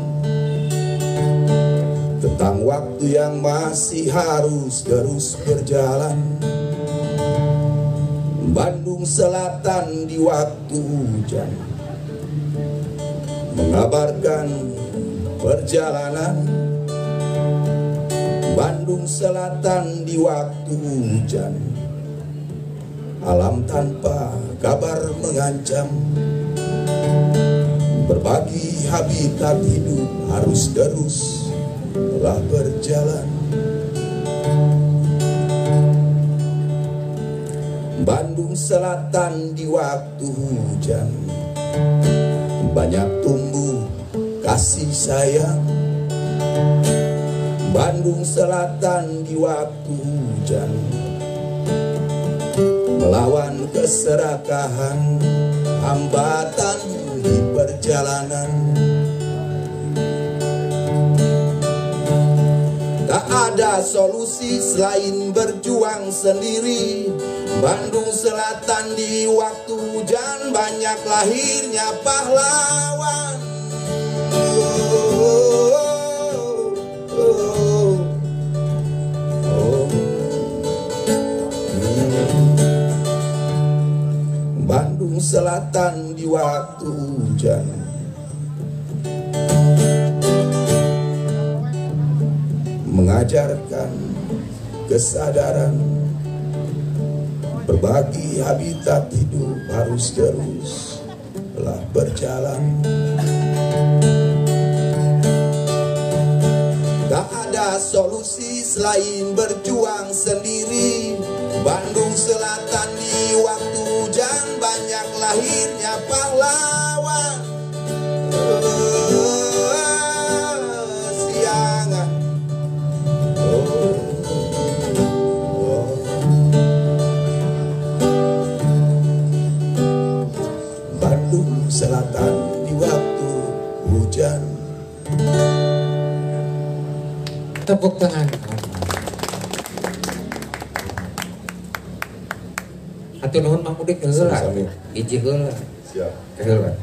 tentang waktu yang masih harus terus berjalan. Bandung Selatan di waktu hujan, mengabarkan perjalanan Bandung Selatan di waktu hujan, alam tanpa kabar mengancam. Berbagi habitat hidup harus terus telah berjalan. Bandung Selatan di waktu hujan, banyak tumbuh kasih sayang. Bandung Selatan di waktu hujan, melawan keserakahan, hambatan di perjalanan. Tak ada solusi selain berjuang sendiri. Bandung Selatan di waktu hujan, banyak lahirnya pahlawan. Bandung Selatan di waktu hujan, mengajarkan kesadaran. Berbagi habitat hidup harus terus telah berjalan. Tak ada solusi selain berjuang sendiri. Bandung Selatan di waktu hujan, banyak lahirnya pahlawan. Siangan. Bandung Selatan di waktu hujan. Tepuk tangan. Atuh nuhun Mang Udik heula. Hiji heula. Siap. Heula.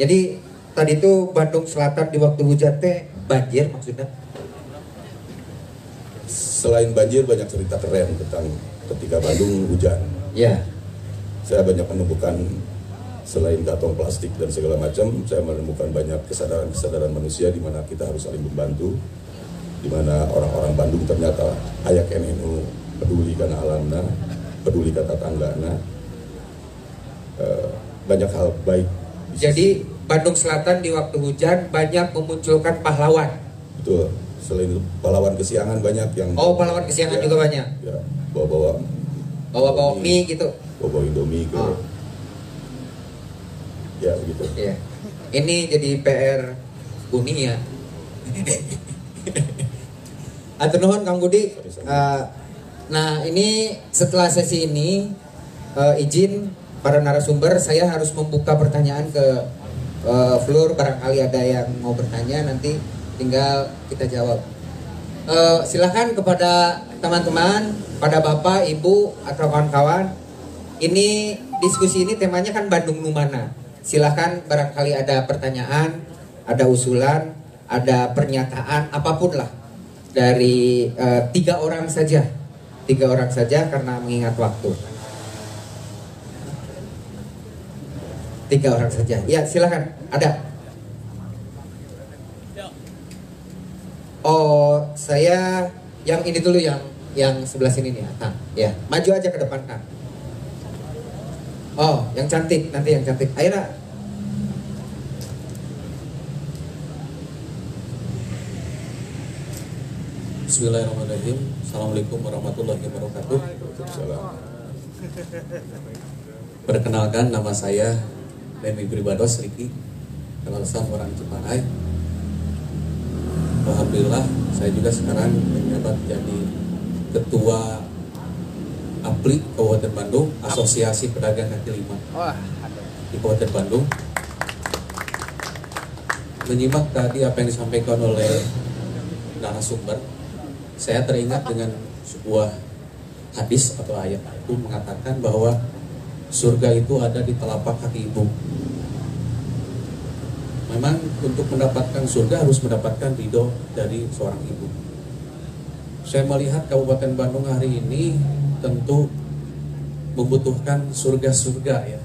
Jadi tadi itu Bandung Selatan di waktu hujan teh banjir maksudnya. Selain banjir, banyak cerita keren tentang ketika Bandung hujan. Ya. Saya banyak menemukan, selain kantong plastik dan segala macam, saya menemukan banyak kesadaran manusia di mana kita harus saling membantu, di mana orang-orang Bandung ternyata ayak NU peduli karena alamna, peduli kata tanggana, banyak hal baik. Jadi Bandung Selatan di waktu hujan banyak memunculkan pahlawan. Betul. Selain itu pahlawan kesiangan banyak yang. Oh, pahlawan kesiangan juga banyak. Ya, bawa-bawa mie gitu. Bawa Indomie ke. Oh. Ya begitu. Iya. Ini jadi PR Uni ya. Atur nuhun Kang Budi. Nah ini setelah sesi ini izin para narasumber, saya harus membuka pertanyaan ke floor. Barangkali ada yang mau bertanya, nanti tinggal kita jawab. Silakan kepada teman-teman, pada bapak, ibu atau kawan-kawan. Ini diskusi ini temanya kan Bandung Numana. Silahkan barangkali ada pertanyaan, ada usulan, ada pernyataan, apapun lah. Dari 3 orang saja. 3 orang saja karena mengingat waktu. 3 orang saja. Ya silahkan, ada. Oh, saya yang ini dulu, yang sebelah sini nih. Kang. Ya, maju aja ke depan Kang. Oh, yang cantik, nanti yang cantik. Ayo nak. Bismillahirrahmanirrahim. Assalamualaikum warahmatullahi wabarakatuh. Perkenalkan, nama saya Demi Pribados Riki, Kelulusan orang Ciparai. Alhamdulillah, saya juga sekarang menjabat jadi Ketua APLI Kabupaten Bandung, Asosiasi Pedagang Kaki Lima di Kabupaten Bandung. Menyimak tadi apa yang disampaikan oleh narasumber, saya teringat dengan sebuah hadis atau ayat itu mengatakan bahwa surga itu ada di telapak kaki ibu. Memang untuk mendapatkan surga harus mendapatkan ridho dari seorang ibu. Saya melihat Kabupaten Bandung hari ini tentu membutuhkan surga-surga ya.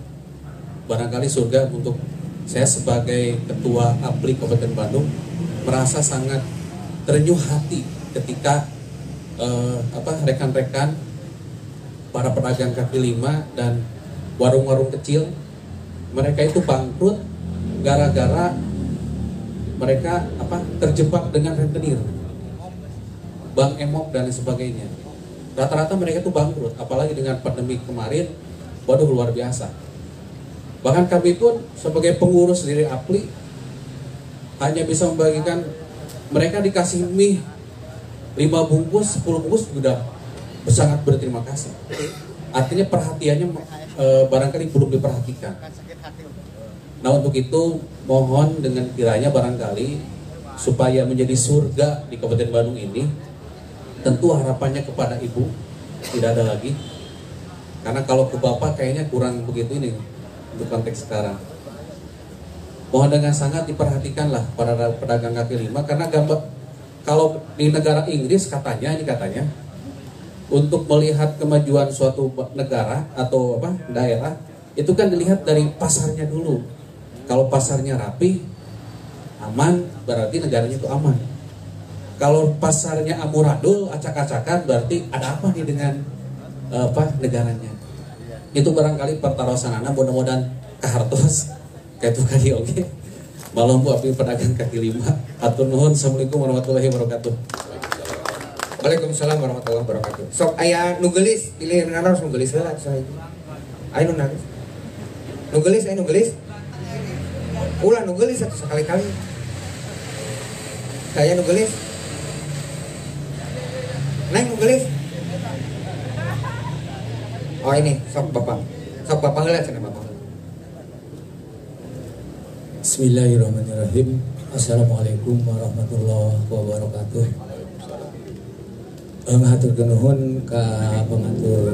Barangkali surga untuk saya sebagai Ketua APLI Kabupaten Bandung merasa sangat terenyuh hati ketika rekan-rekan para pedagang kaki lima dan warung-warung kecil, mereka itu bangkrut gara-gara mereka terjebak dengan rentenir, bank emok dan lain sebagainya. Rata-rata mereka itu bangkrut, apalagi dengan pandemi kemarin, waduh luar biasa. Bahkan kami pun sebagai pengurus dari APLI hanya bisa membagikan, mereka dikasih mie 5 bungkus, 10 bungkus sudah sangat berterima kasih. Artinya perhatiannya barangkali belum diperhatikan. Nah untuk itu mohon dengan kiranya barangkali supaya menjadi surga di Kabupaten Bandung ini, tentu harapannya kepada ibu tidak ada lagi. Karena kalau ke bapak kayaknya kurang begitu ini untuk konteks sekarang. Mohon dengan sangat diperhatikanlah para pedagang kaki lima, karena kalau di negara Inggris katanya untuk melihat kemajuan suatu negara atau daerah itu kan dilihat dari pasarnya dulu. Kalau pasarnya rapi, aman, berarti negaranya itu aman. Kalau pasarnya amburadul, acak-acakan, berarti ada apa nih dengan negaranya. Itu barangkali pertarosan anak, mudah-mudahan kahartos kayak itu kali oke. Malam bu api pedagang kaki lima. Atur nuhun. Assalamualaikum warahmatullahi wabarakatuh. Waalaikumsalam warahmatullahi wabarakatuh. Sok aya nu geulis, pilih naros nu geulis heula saya. Aya nu nangis. Nu geulis aya nu geulis. Ulah nu geulis satu sekali-kali. Saya nu geulis. Neng nu geulis. Oh ini sok bapak. Sok bapak heula cenah bapak. Bismillahirrahmanirrahim. Assalamualaikum warahmatullahi wabarakatuh. Ngaturkeun nuhun ka pengatur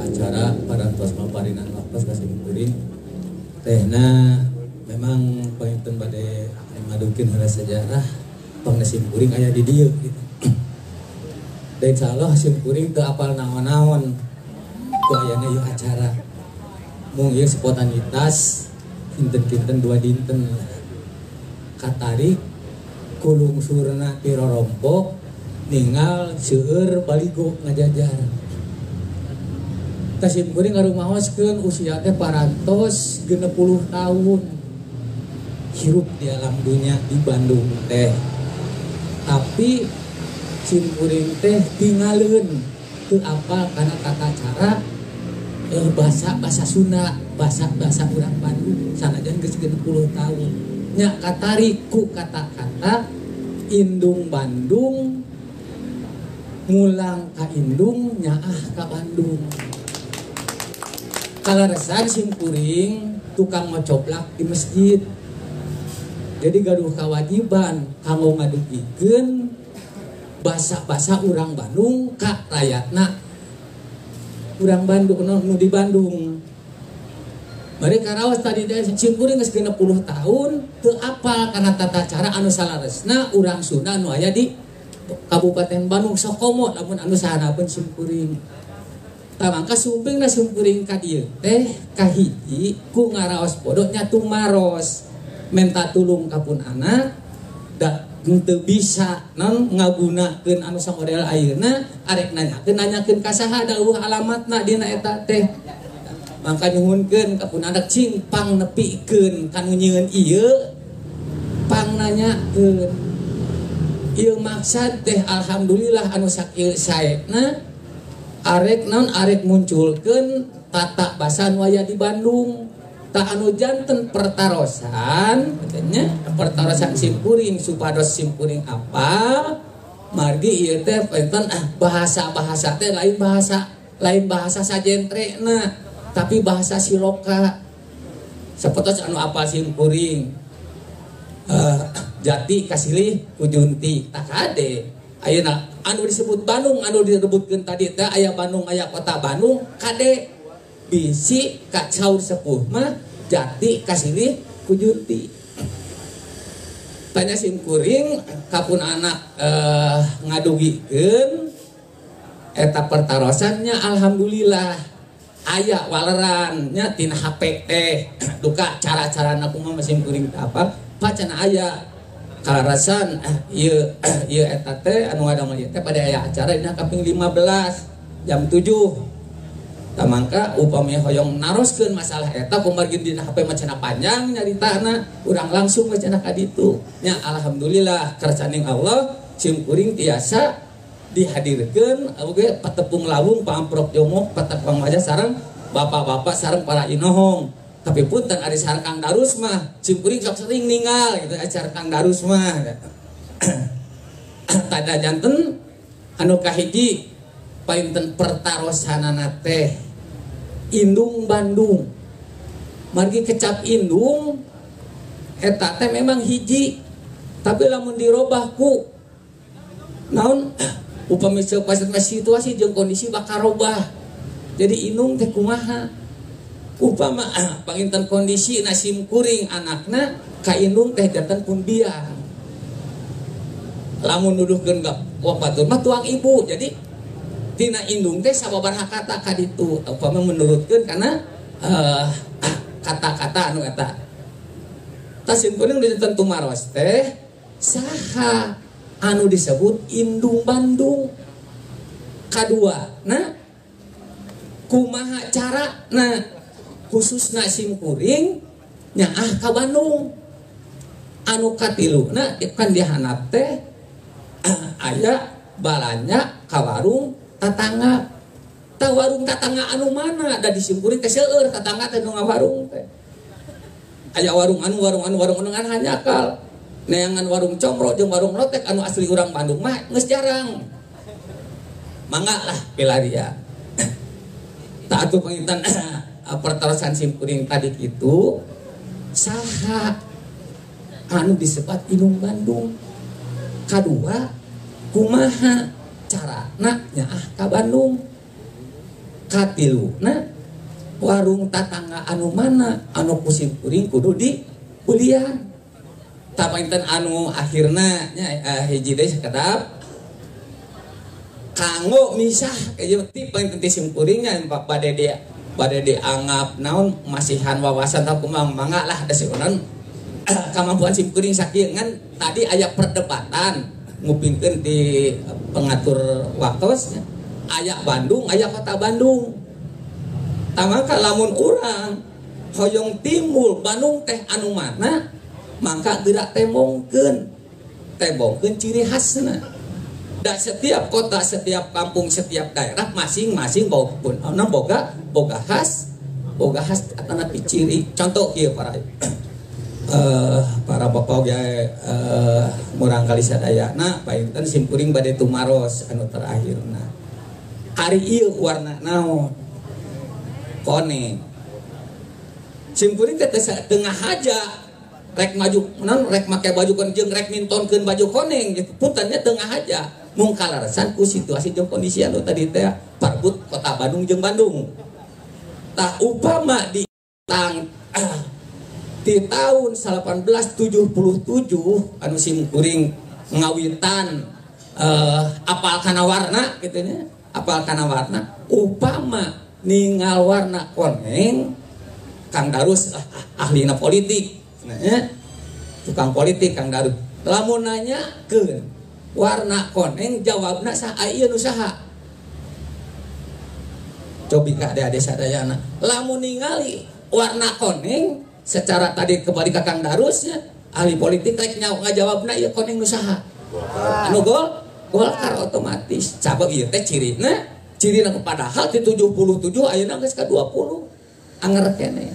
acara parantos maparinan waktos kasih kuring. Tehna memang panginten bade ngadukeun heula sejarah pangnesim kuring aya di dieu gitu. Da insyaallah sim kuring teu apal naon-naon ku ayana ieu acara. Mung ieu spontanitas kinten-kinten 2 dinten katarik kulung surna ti rorompok ningal seueur baligo ngajajar. Tasim kuring ngarumaoskeun usia teh parantos 60 tahun hirup di alam dunia di Bandung teh. Tapi sim kuring teh tinggalin teu apal kana tata cara bahasa Sunda, bahasa urang Bandung sanajan geus 60 tahun. Nya katariku kata-kata indung Bandung mulang ka indung nyaah ka Bandung. Kalaresan sim kuring tukang ngocoplak di masjid. Jadi gaduh kewajiban kanggo ngadugikeun bahasa urang Bandung ka rakyatna urang Bandung nu di Bandung. Mereka rawas tadi sim kuring geus 60 tahun teu apal kana tata cara anu salaresna urang Sunda nu aya di Kabupaten Bandung sakomo lamun anu sahanapeun sim kuring. Tah mangka sumpingna sim kuring ka dieu teh kahiji ku ngaraos bodoh nya tumaros minta tulung kapun anak da teu bisa non ngagunakeun anu samodel ayeuna arek nanyakeun ka saha dawuh alamatna dina eta teh. Mangka nyuhunkeun kapun anak cing pang nepikeun kanu nyieun ieu pang nanyakeun. Ieu maksud teh alhamdulillah anu sakieu saena arek munculkeun tata basa nu aya di Bandung. Tak anu janten pertarosan katanya pertarosan sim kuring supados sim kuring apa margi ieu teh enten bahasa teh lain bahasa sajentrena tapi bahasa siloka sapotos anu apal sim kuring jati kasilih kujunti tak kade ayeuna anu disebut Bandung anu direbutkeun tadi teh aya Bandung aya kota Bandung kade bisi ka caur sepuh mah jati kasilih kujunti. Tanya sim kuring kapun anak ngadugikeun eta pertarosannya alhamdulillah aya walerannya tina HP teh duka cara-cara kumaha sim kuring apa pacana aya kalarasan ieu eta teh anu ngadamel ieu teh pada aya acara dina kaping 15 jam 7. Tamangka upami hoyong naroskeun masalah eta kumargi dina HP macana panjang nyaritana urang langsung macana ka ditu nya alhamdulillah kersaning Allah simkuring tiasa dihadirkeun oge patepung lawung pamprok jomo patepang wajah sareng bapak-bapak sareng para inohong. Tapi punten ari sareng Kang Darus mah simkuring sok sering ninggal gitu acara Kang Darus mah. Tada janten anu kahiji painten pertarosanana teh Indung Bandung. Margi kecap Indung eta teh memang hiji tapi lamun dirobah ku naon upami situasi jeung kondisi bakal robah. Jadi Indung teh kumaha? Upama panginten kondisi nasim kuring anakna ka Indung teh janten pun biang. Lamun nuduhkeun batur mah tuang ibu. Jadi tina Indung teh sababaraha kata ka ditu upama menurutkeun kana kata-kata anu eta. Tasim kuring janten tumaros teh saha anu disebut Indung Bandung. Kadua, nah kumaha cara nah khusus nasim kuring nyaah ka Bandung. Anu katilu nah kan dihanap teh aya balanya ka warung tatangga. Ta warung tatangga anu mana da disim kuring teh seueur tatangga teh nu ngawarung teh. Aya warung anu ngan hanyakal. Neangan warung comro jeung warung rotek anu asli urang Bandung mah geus jarang. Mangga lah pilaria. Tak atuh panginten pertarosan simkuring tadi itu saha anu disebut Indung Bandung. Kadua kumaha carana nyaah ka Bandung. Katiluna warung tatangga anu mana anu ku simkuring kudu diulian. Tapainten anu akhirna nya hiji deui sakedap kanggo misah ieu teh paling penting simkuring nya bade dianggap naon masihan wawasan tah kumaha mangga lah da seueuran kemampuan simkuring sakieu ngan tadi aya perdebatan ngupingkeun di pengatur waktos aya Bandung aya kota Bandung. Tamangka lamun urang hoyong timbul Bandung teh anu mana mangka gerak tembongkeun ciri khasna. Dan setiap kota, setiap kampung, setiap daerah masing-masing boga khas atana ciri. Contoh kieu para bapak ge murang kali sadayana painten simkuring bade tumaros anu terakhirna. Hari ieu warna naon? Koneng. Simkuring teh tengah haja rek maju non rek make baju koneng rek mintonkeun baju koneng gitu. Puntennya tengah aja. Mung kalarasan ku situasi jeung kondisi anu tadi teh parbut kota Bandung jeung Bandung. Tah upama di di tahun 1877 anu simkuring ngawitan apal kana warna kitu nya, apal kana warna upama ningal warna koneng Kang Darus ahlina politik. Nah, tukang politik Kang Darus. Lamun nanyakeun warna koneng jawabna saha ieu nu saha? Cobi ka ade sadayana. Lamun ningali warna koneng secara tadi kembali ke Kang Darus ya, ahli politik rek ngajawabna ieu koneng nu saha? Anu Golkar otomatis. Cabang ieu teh cirina padahal di 77 ayeuna geus ka 20. Anger keneh.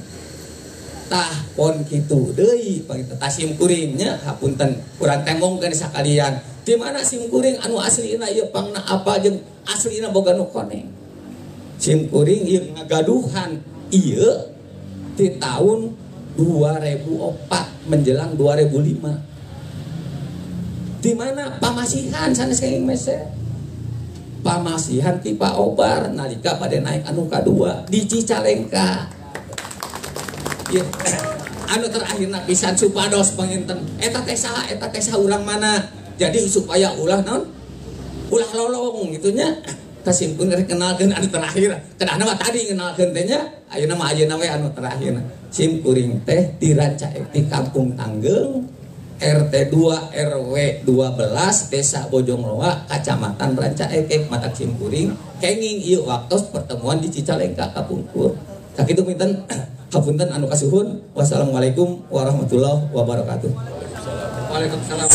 Tah pon kitu deui pangita simkuring nya hapunten urang tembongkeun sakalian. Di mana simkuring anu aslina ieu pangna apa jeung aslina boga nu koneng. Simkuring ieu ngagaduhan ieu di tahun 2004 menjelang 2005. Di mana pamasihan sanes kenging mese. Pamasihan ti Pak Obar nalika pada naik anu kadua di Cicalengka. Ya, anu terakhir pisan supados panginten eta teh saha urang mana jadi supaya ulah naon ulah lolong gitunya kasimpun kenalkeun anu terakhir cenah mah tadi kenalkeun teh nya ayeuna mah we anu terakhir simkuring teh dirancaek di Kampung Tanggeng RT 2 RW 12 Desa Bojongloa Kacamatan Ranca Ekek Matak Simkuring kenging ieu waktos pertemuan di Cicalengka kapungkur. Sakitu minten hapunten anu kasuhun. Wassalamualaikum warahmatullahi wabarakatuh. Waalaikumsalam.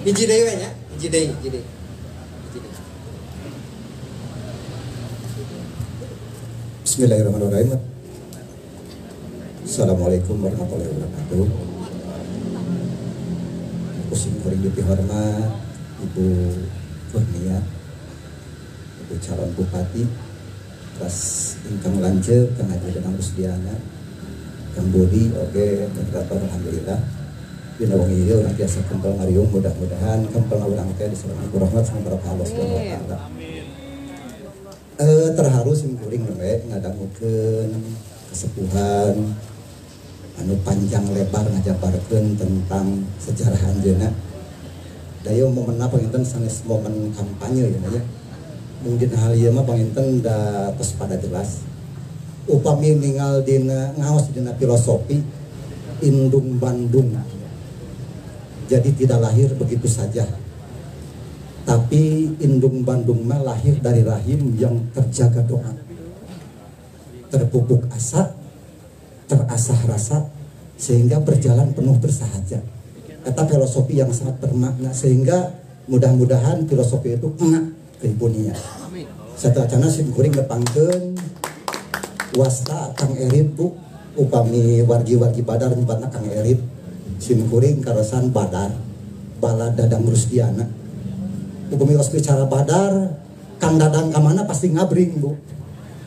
Hiji deui we nya, hiji deui. Bismillahirrahmanirrahim. Assalamualaikum warahmatullahi wabarakatuh. Kusim kuring dipihormat Ibu Kurnia, Ibu calon bupati, terus ingkang lanjut Kang Haji Danang Rusdiana, Kang Budi, oke, moderator alhamdulillah. Dina wong ieu urang biasa kempel ngariung, mudah-mudahan kempel urang teh disertai rahmat sama barokah Allah Subhanahu wa taala. Terharu sim kuring we ngadangukeun kesepuhan anu panjang lebar ngajabarkeun tentang sejarah anjeunna. Dayo momen panginten sanes momen kampanye ya. Mungkin hal ieu mah panginten da tos pada jelas. Upami ningal dina ngaos dina filosofi indung Bandung. Jadi tidak lahir begitu saja. Tapi indung Bandung mah lahir dari rahim yang terjaga doa, terpupuk asa, terasah rasa, sehingga berjalan penuh bersahaja. Eta filosofi yang sangat bermakna, sehingga mudah-mudahan filosofi itu kena ke ibunya. Satacana sim kuring ngepangkeun wasta Kang Erit Bu, upami wargi-wargi Badar nyebutna Kang Erit, sim kuring karosan Badar, bala Dadang Rusdiana. Upami os bicara Badar, Kang Dadang kamana pasti ngabring Bu.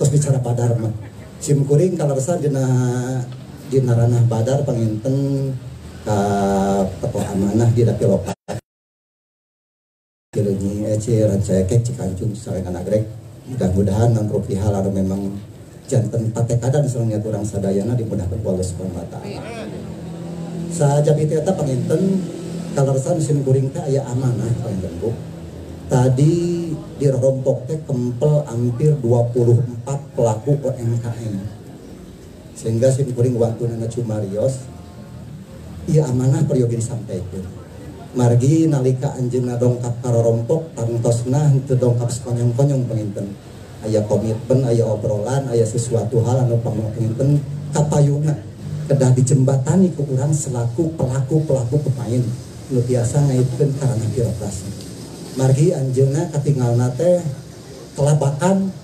Terus bicara Badar mah. Sim kuring kalarsa dina ranah Badar panginten ka tokoh amanah di dapil lopat. Kileunyi Ece Ranca Ekek Cikancung Cisarengan Nagreg. Mudah-mudahan non rupihal anu memang janten patekadan sareng niat urang sadayana dimudahkeun ku Allah Subhanahu wa taala. Sajabi teh eta panginten kalarsa sim kuring teh aya amanah panginten Bu. Tadi di Rompok teh kempel hampir 24 pelaku UMKM. Sehingga sim kuring wantunana cumarios ieu amanah peryogi disampaikan. Margi nalika anjeunna dongkap ka Rompok tangtosna henteu dongkap sekonyong-konyong panginten. Aya komitmen, aya obrolan, aya sesuatu hal anu panginten kapayuna kedah dijembatani ku urang selaku pelaku-pelaku pemain nu biasa ngaitkeun ka ranah birokrasi. Margi anjeunna katinggalna teh kelabakan,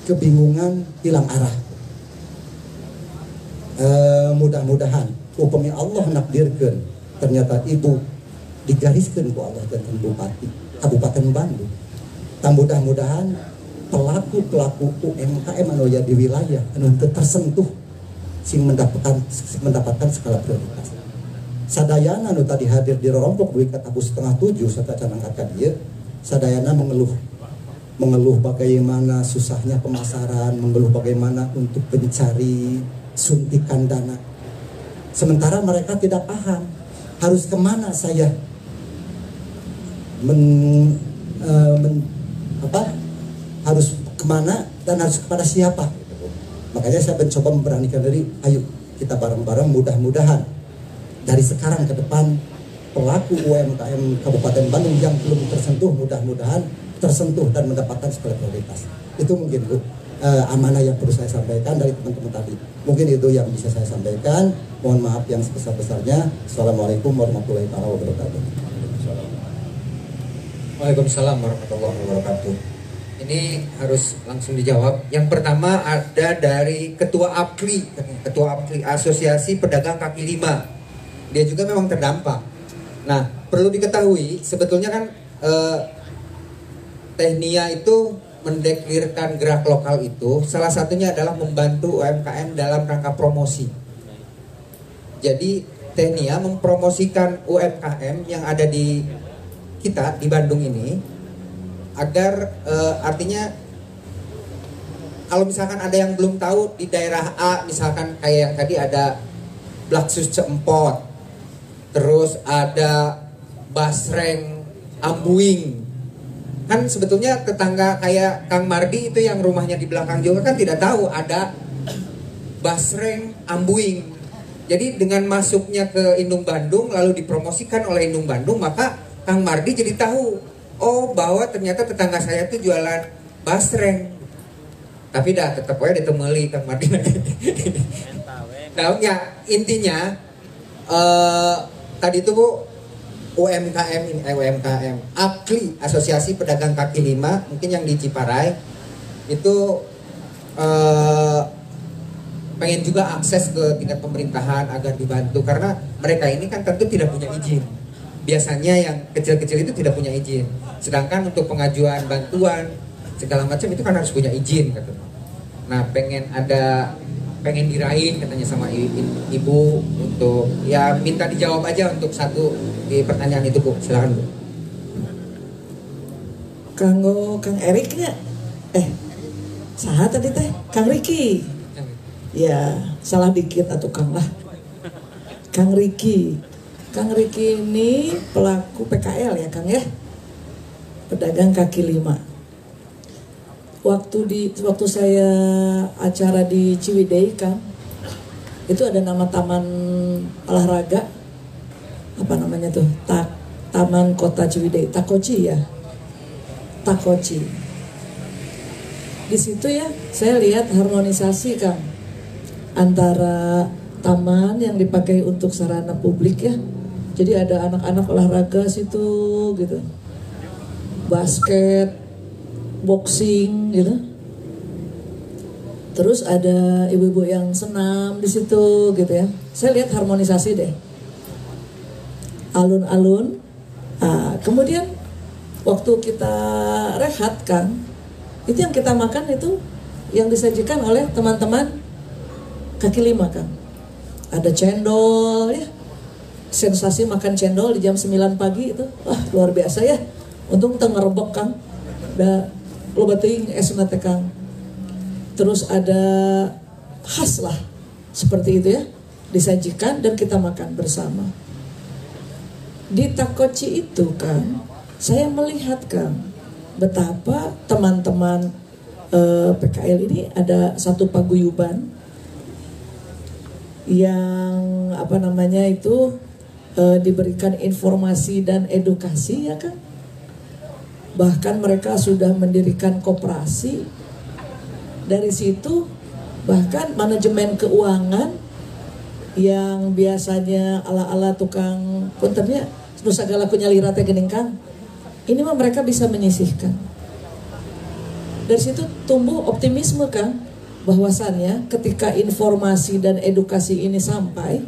kebingungan, hilang arah. Mudah-mudahan upami Allah nakdirkeun ternyata ibu digariskeun ku Allah janten bupati Kabupaten Bandung. Mudah-mudahan pelaku-pelaku UMKM anu aya di wilayah anu teu tersentuh sing mendapatkan skala prioritas. Sadayana anu tadi hadir di Rompok duit ka 6:30 satacan angkat ka dieu sadayana mengeluh bagaimana susahnya pemasaran, mengeluh bagaimana untuk mencari suntikan dana. Sementara mereka tidak paham harus kemana saya harus kemana dan harus kepada siapa. Makanya saya mencoba memberanikan diri, ayo kita bareng-bareng mudah-mudahan dari sekarang ke depan pelaku UMKM Kabupaten Bandung yang belum tersentuh mudah-mudahan tersentuh dan mendapatkan skala prioritas. Itu mungkin Bu amanah yang perlu saya sampaikan dari teman-teman tadi. Mungkin itu yang bisa saya sampaikan. Mohon maaf yang sebesar-besarnya. Assalamualaikum warahmatullahi wabarakatuh. Waalaikumsalam warahmatullahi wabarakatuh. Ini harus langsung dijawab. Yang pertama ada dari Ketua APLI Asosiasi Pedagang Kaki Lima. Dia juga memang terdampak. Nah, perlu diketahui sebetulnya kan Tehnia itu mendeklirkan gerak lokal itu salah satunya adalah membantu UMKM dalam rangka promosi. Jadi Tehnia mempromosikan UMKM yang ada di kita di Bandung ini agar artinya kalau misalkan ada yang belum tahu di daerah A misalkan kayak yang tadi ada Blaksus Ceempot, terus ada Basreng Ambuing. Kan sebetulnya tetangga kayak Kang Mardi itu yang rumahnya di belakang juga kan tidak tahu ada Basreng Ambuing. Jadi dengan masuknya ke Indung Bandung lalu dipromosikan oleh Indung Bandung, maka Kang Mardi jadi tahu, oh bahwa ternyata tetangga saya tuh jualan basreng. Tapi dah tetap aja ditemeli Kang Mardi. Nah, ya intinya tadi itu Bu, UMKM ini, UMKM APLI, Asosiasi Pedagang Kaki Lima, mungkin yang di Ciparai itu pengen juga akses ke tingkat pemerintahan agar dibantu, karena mereka ini kan tentu tidak punya izin. Biasanya yang kecil-kecil itu tidak punya izin, sedangkan untuk pengajuan bantuan segala macam itu kan harus punya izin katanya. Nah pengen diraih katanya sama ibu untuk ya minta dijawab aja untuk satu di pertanyaan itu Bu, silakan Bu. Kang Eriknya saha tadi teh Kang Riki. Ya, salah dikit atau Kang lah. Kang Riki ini pelaku PKL ya Kang ya. Pedagang kaki lima. Waktu saya acara di Ciwidey Kang, itu ada nama taman olahraga. Apa namanya tuh? Taman Kota Ciwidey, Takoci ya. Takoci. Di situ ya, saya lihat harmonisasi Kang, antara taman yang dipakai untuk sarana publik ya, jadi ada anak-anak olahraga situ gitu, basket, boxing gitu, terus ada ibu-ibu yang senam di situ gitu ya. Saya lihat harmonisasi deh, alun-alun. Kemudian waktu kita rehat Kang, itu yang kita makan itu yang disajikan oleh teman-teman kaki lima Kang. Ada cendol ya. Sensasi makan cendol di jam 9 pagi itu. Wah, luar biasa ya. Untung kita ngerebek Kang. Da loba teuing esna teh Kang. Terus ada khas lah. Seperti itu ya. Disajikan dan kita makan bersama. Di Takoci itu Kang, saya melihat Kang, betapa teman-teman PKL ini ada satu paguyuban yang diberikan informasi dan edukasi ya Kang. Bahkan mereka sudah mendirikan koperasi. Dari situ bahkan manajemen keuangan yang biasanya ala-ala tukang punternya nusa segala kunyalira teh geuning Kang. Ini mah mereka bisa menyisihkan. Dari situ tumbuh optimisme Kang, bahwasannya ketika informasi dan edukasi ini sampai,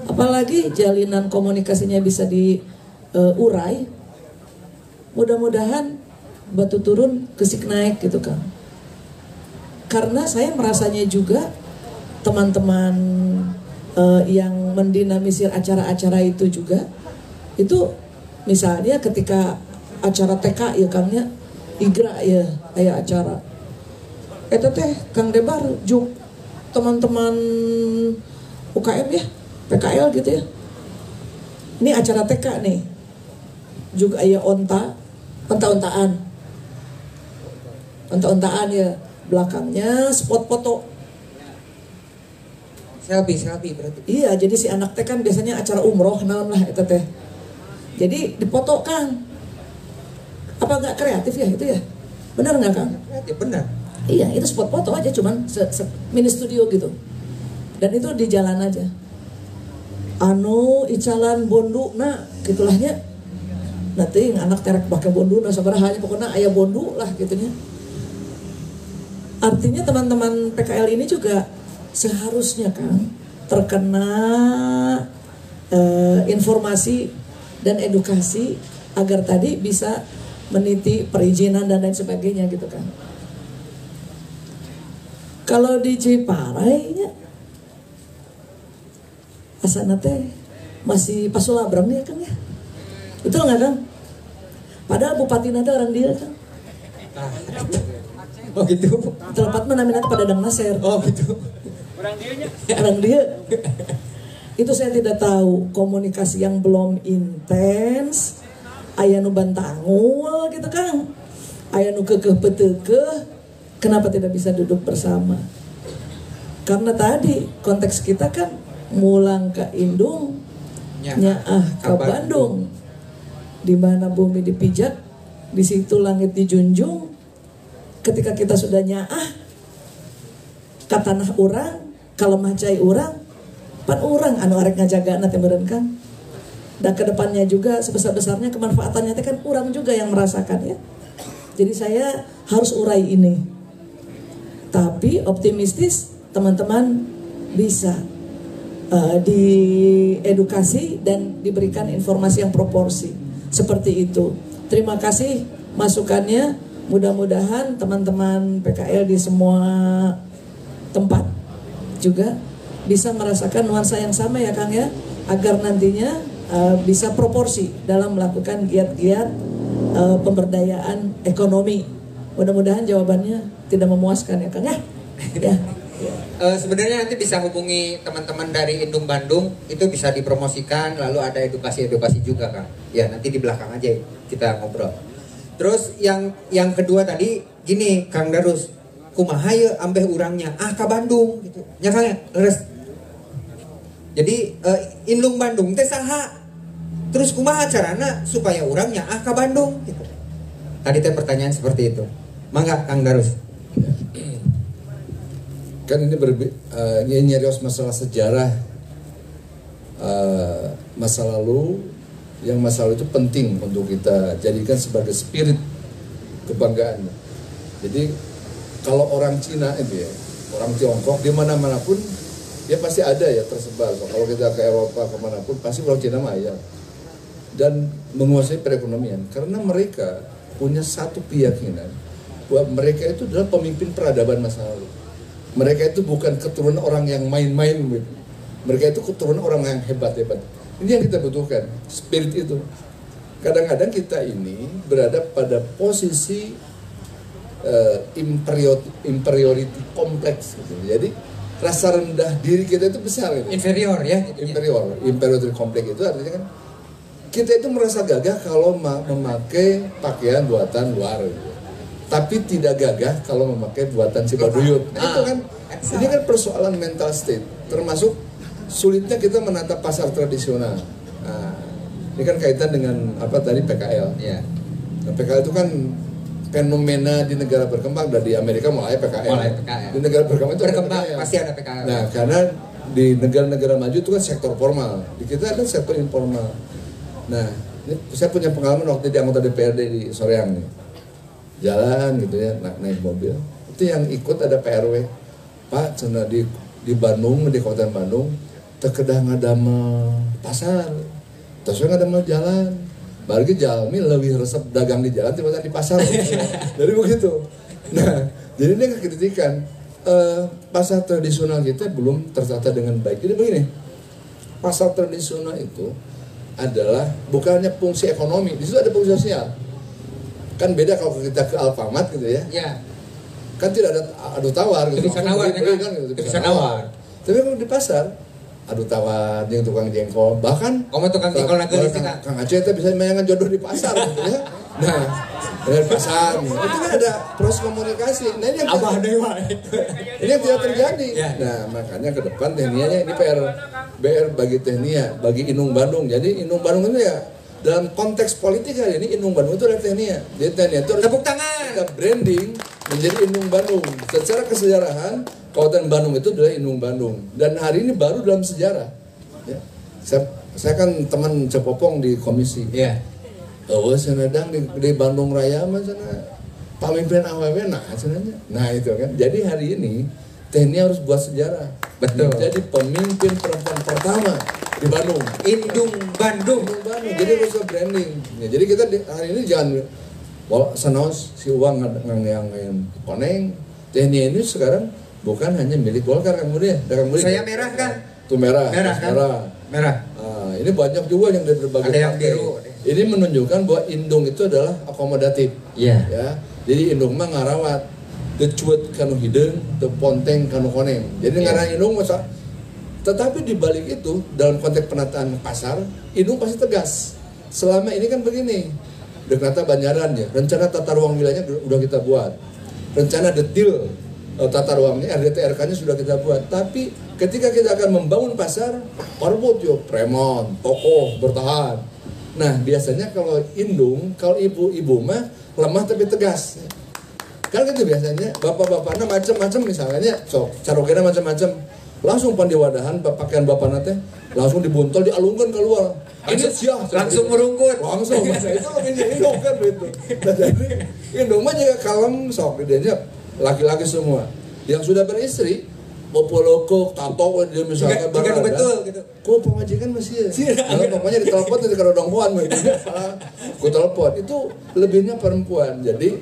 apalagi jalinan komunikasinya bisa diurai, mudah-mudahan batu turun kesik naik gitu Kang. Karena saya merasanya juga teman-teman yang mendinamisir acara-acara itu juga, itu misalnya ketika acara TK ya Kangnya, Igra ya kayak acara itu teh Kang Debar juk teman-teman UKM ya, PKL gitu ya. Ini acara TK nih. Juga ya onta-ontaan ya, belakangnya spot foto. Selfie berarti. Iya, jadi si anak teh kan biasanya acara umroh naon lah itu teh. Jadi dipoto Kang. Apa nggak kreatif ya itu ya? Benar nggak Kang? Kreatif, benar. Iya, itu spot foto aja, cuman mini studio gitu. Dan itu di jalan aja. Icalan bondu, nah gitulahnya. Nanti anak terek pakai bondu, nah sabaraha pokoknya aya bondu lah gitunya. Artinya teman-teman PKL ini juga seharusnya Kang terkena informasi dan edukasi agar tadi bisa meniti perizinan dan lain sebagainya gitu kan. Kalau di Ciparai nya asana teh masih Pasulabrang ya Kang ya. Betul nggak Kang? Padahal bupati ada orang dia Kang. Oh gitu. Tempat mana minat pada Dang Nasir. Oh gitu. Orang dia. Itu saya tidak tahu, komunikasi yang belum intens. Aya nu bantangul gitu Kang. Aya nu keukeuh peteukeuh. Kenapa tidak bisa duduk bersama? Karena tadi konteks kita kan mulang ke Indung, nyaah ke Bandung. Di mana bumi dipijak, di situ langit dijunjung. Ketika kita sudah nyaah ke tanah urang, kalau macai urang, pan urang anu arek ngajaga nanti meureun Kang. Dan kedepannya juga sebesar-besarnya kemanfaatannya kan urang juga yang merasakan ya. Jadi saya harus urai ini. Tapi optimistis teman-teman bisa diedukasi dan diberikan informasi yang proporsi seperti itu. Terima kasih masukannya. Mudah-mudahan teman-teman PKL di semua tempat juga bisa merasakan nuansa yang sama ya Kang ya, agar nantinya bisa proporsi dalam melakukan giat-giat pemberdayaan ekonomi. Mudah-mudahan jawabannya tidak memuaskan ya Kang ya. Ya. Sebenarnya nanti bisa hubungi teman-teman dari Indung Bandung, itu bisa dipromosikan, lalu ada edukasi juga Kang. Ya nanti di belakang aja kita ngobrol. Terus yang kedua tadi gini Kang Darus, kumaha ye ambeh urangnya ke Bandung gitu. Nya Kang ya, leres. Jadi Indung Bandung teh saha? Terus kumaha carana supaya urangnya ke Bandung gitu. Tadi teh pertanyaan seperti itu. Mangga Kang Darus. Kan ini nyerios masalah sejarah masa lalu, yang masa lalu itu penting untuk kita jadikan sebagai spirit kebanggaan. Jadi kalau orang Cina itu ya, orang Tiongkok di mana-mana pun dia pasti ada ya tersebar. Kalau kita ke Eropa kemanapun pasti orang Cina mah ya, dan menguasai perekonomian karena mereka punya satu keyakinan bahwa mereka itu adalah pemimpin peradaban masa lalu. Mereka itu bukan keturunan orang yang main-main gitu. Mereka itu keturunan orang yang hebat-hebat. Ini yang kita butuhkan, spirit itu. Kadang-kadang kita ini berada pada posisi inferiority kompleks gitu. Jadi rasa rendah diri kita itu besar gitu. Inferior ya. Inferiority kompleks itu artinya kan kita itu merasa gagah kalau memakai pakaian buatan luar gitu. Tapi tidak gagah kalau memakai buatan Cibaduyut. Nah, itu kan, ini kan persoalan mental state. Termasuk sulitnya kita menatap pasar tradisional. Nah, ini kan kaitan dengan apa tadi PKL. Ya. Nah, PKL itu kan fenomena di negara berkembang. Dan di Amerika mulai PKL. Di negara berkembang itu berkembang ada PKL. pasti ada PKL. Nah, karena di negara-negara maju itu kan sektor formal. Di kita ada sektor informal. Nah, ini saya punya pengalaman waktu di anggota DPRD di Soreang nih. Jalan gitu ya, naik mobil. Itu yang ikut ada PRW. Pak, cina di Bandung, di Kabupaten Bandung, terkedah ngadama pasar. Terus ngadama jalan. Bagi jalmi lebih resep dagang di jalan tiba-tiba di pasar. Jadi begitu. Nah, jadi dia kritikan pasar tradisional kita belum tertata dengan baik. Jadi begini, pasar tradisional itu adalah bukannya fungsi ekonomi, di situ ada fungsi sosial. Kan beda kalau kita ke Alfamart gitu ya. Ya. Kan tidak ada adu tawar gitu. Bisa nawar kan? Gitu. Bisa nawar. Tapi kalau di pasar adu tawar, dia tukang jengkol, bahkan tukang jengkol lagi di sini. Kang Aceh itu bisa mayangan jodoh di pasar gitu ya. Nah, dari pasar nih. Itu kan ada proses komunikasi. Nah, ini yang ini yang tidak terjadi. Ya. Nah, makanya ke depan Tehnianya ini BR bagi Tehnia, bagi Indung Bandung. Jadi Indung Bandung itu ya dalam konteks politik hari ini Indung Bandung itu adalah Tehnia. Jadi Tehnia itu tepuk tangan. Kita branding menjadi Indung Bandung. Secara kesejarahan Kabupaten Bandung itu adalah Indung Bandung. Dan hari ini baru dalam sejarah. Ya. Saya kan teman Cepopong di komisi. Iya. Oh, senadang di Bandung Raya mah sana pemimpin AWW nah itu kan. Jadi hari ini Tehnia harus buat sejarah. Betul. Jadi pemimpin perempuan pertama di Bandung. Indung Bandung. Jadi harus branding. Ya, jadi kita hari ini jangan senos si uang yang koneng. Tehnia ini sekarang bukan hanya milik Golkar kemudian. Saya merah kan? Itu merah. Merah kan? Merah. Nah, ini banyak juga yang dari berbagai ada yang partai. biru. Ini menunjukkan bahwa Indung itu adalah akomodatif. Iya. Ya. Jadi Indung mah ngarawat. Decuet kanu hideung, teu ponteng kanu koneng. Jadi ngaran Indung masa. Tetapi di balik itu dalam konteks penataan pasar, Indung pasti tegas. Selama ini kan begini. Deknata Banjaran ya, rencana tata ruang wilayahnya udah kita buat. Rencana detail tata ruangnya, RDTRK-nya sudah kita buat. Tapi ketika kita akan membangun pasar, parbot yo premon, tokoh bertahan. Nah biasanya kalau indung, kalau ibu-ibu mah lemah tapi tegas. Kan gitu biasanya, bapak-bapaknya macam-macam misalnya, carokena macam-macam. Langsung pandiwadahan pakaian bapaknya teh langsung dibuntol, dialungkan keluar. Ini siah, langsung merungkut. Langsung, nah, itu lebih indung kan begitu. Nah, jadi indung mah juga kalem sok, dia laki-laki semua. Yang sudah beristri, popoloko, tato dia misalkan jika betul gitu. Kok pemajikan masih ya? Kalau pokoknya ditelepon dari kedodongkoan begitu. Ku telepon itu lebihnya perempuan. Jadi,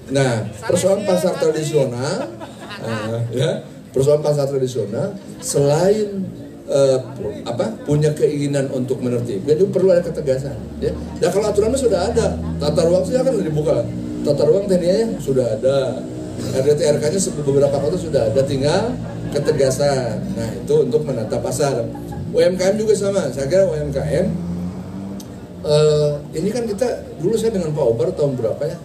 nah persoalan pasar tradisional, ya. Persoalan pasar tradisional selain punya keinginan untuk menertibkan, itu perlu ada ketegasan. Ya. Dan kalau aturannya sudah ada, tata ruang saja kan dibuka, tata ruang TNI sudah ada, RDTRK-nya beberapa kota sudah ada, tinggal ketegasan. Nah itu untuk menata pasar. UMKM juga sama, saya kira UMKM ini kan kita dulu saya dengan Pak Obar tahun berapa ya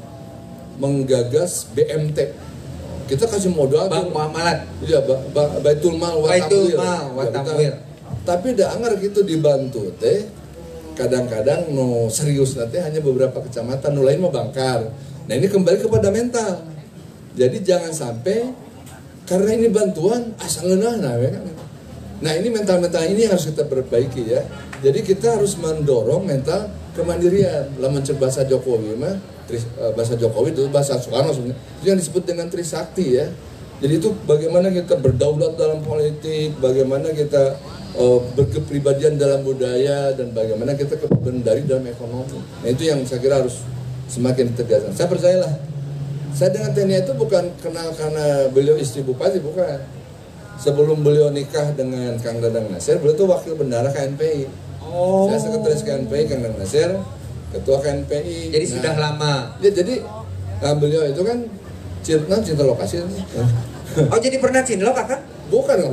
menggagas BMT. Kita kasih modal Bank Muamalat. Iya, Baitul Mal wa Tamwil. Tapi da anggar gitu dibantu teh. Kadang-kadang no serius nanti hanya beberapa kecamatan, no lain mau bangkar. Nah, ini kembali kepada mental. Jadi jangan sampai karena ini bantuan asal ngeunah nah ini mental-mental ini harus kita perbaiki ya. Jadi kita harus mendorong mental kemandirian. Lamun bahasa Jokowi mah bahasa Jokowi itu bahasa Soekarno sebenarnya itu yang disebut dengan Trisakti ya. Jadi itu bagaimana kita berdaulat dalam politik, bagaimana kita berkepribadian dalam budaya, dan bagaimana kita berkendali dalam ekonomi. Nah itu yang saya kira harus semakin ditegaskan. Saya percayalah, saya dengan TNI itu bukan kenal karena beliau istri bupati, bukan. Sebelum beliau nikah dengan Kang Dadang Nasir, beliau itu wakil bendahara KNPI. Saya sekretaris KNPI, Kang Dadang Nasir ketua KNPI. Jadi sudah lama. Ya, jadi beliau itu kan cinta lokasi. Oh jadi pernah cinlok kakak? Bukan yang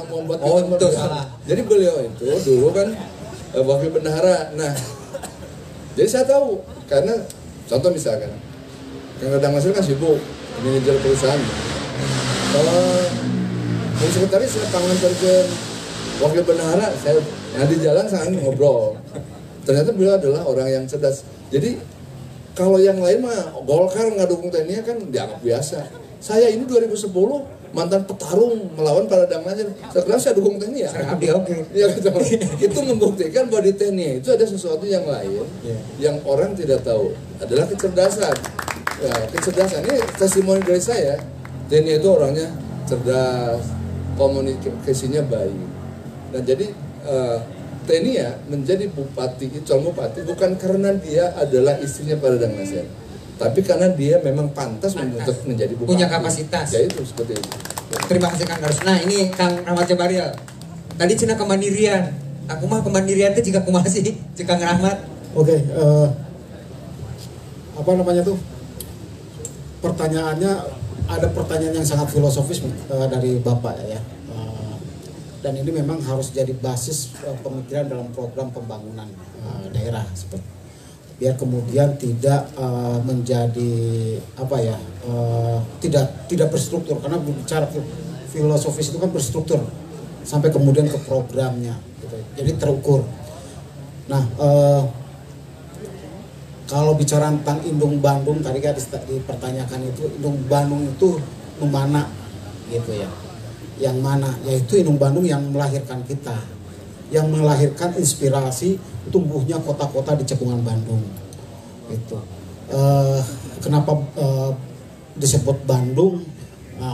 membuat kita salah. Jadi beliau itu dulu kan wakil bendahara. Nah, jadi saya tahu karena contoh misalkan Kang Dadang Nasir kan sibuk manajer perusahaan. Sekretaris saya tangan terjun wakil bendahara, saya di jalan saya ngobrol. Ternyata beliau adalah orang yang cerdas. Jadi kalau yang lain mah Golkar nggak dukung TNI kan dianggap biasa. Saya ini 2010 mantan petarung melawan para Dadang Nasir. Sekarang saya dukung TNI ya. Ya gitu. Itu membuktikan bahwa di TNI itu ada sesuatu yang lain yang orang tidak tahu. Adalah kecerdasan. Ya, kecerdasan ini testimoni dari saya. TNI itu orangnya cerdas, komunikasinya baik. Nah jadi TNI ya menjadi bupati, calon bupati bukan karena dia adalah istrinya Pak Dadang Nasir, tapi karena dia memang pantas untuk menjadi bupati. Punya kapasitas. Ya itu seperti itu. Terima kasih Kang Darus. Nah ini Kang Rahmat Jabaril. Tadi cina kemandirian. Aku mah kemandirian itu jika kumaha sih, Kang Rahmat. Oke, apa namanya tuh? Pertanyaannya ada pertanyaan yang sangat filosofis dari Bapak ya. Dan ini memang harus jadi basis pemikiran dalam program pembangunan daerah seperti biar kemudian tidak menjadi apa ya tidak berstruktur, karena bicara filosofis itu kan berstruktur sampai kemudian ke programnya gitu. Jadi terukur. Nah kalau bicara tentang Indung Bandung tadi kan dipertanyakan itu Indung Bandung itu mana gitu ya. Yang mana? Yaitu Indung Bandung yang melahirkan kita, yang melahirkan inspirasi tumbuhnya kota-kota di cekungan Bandung. Itu kenapa disebut Bandung?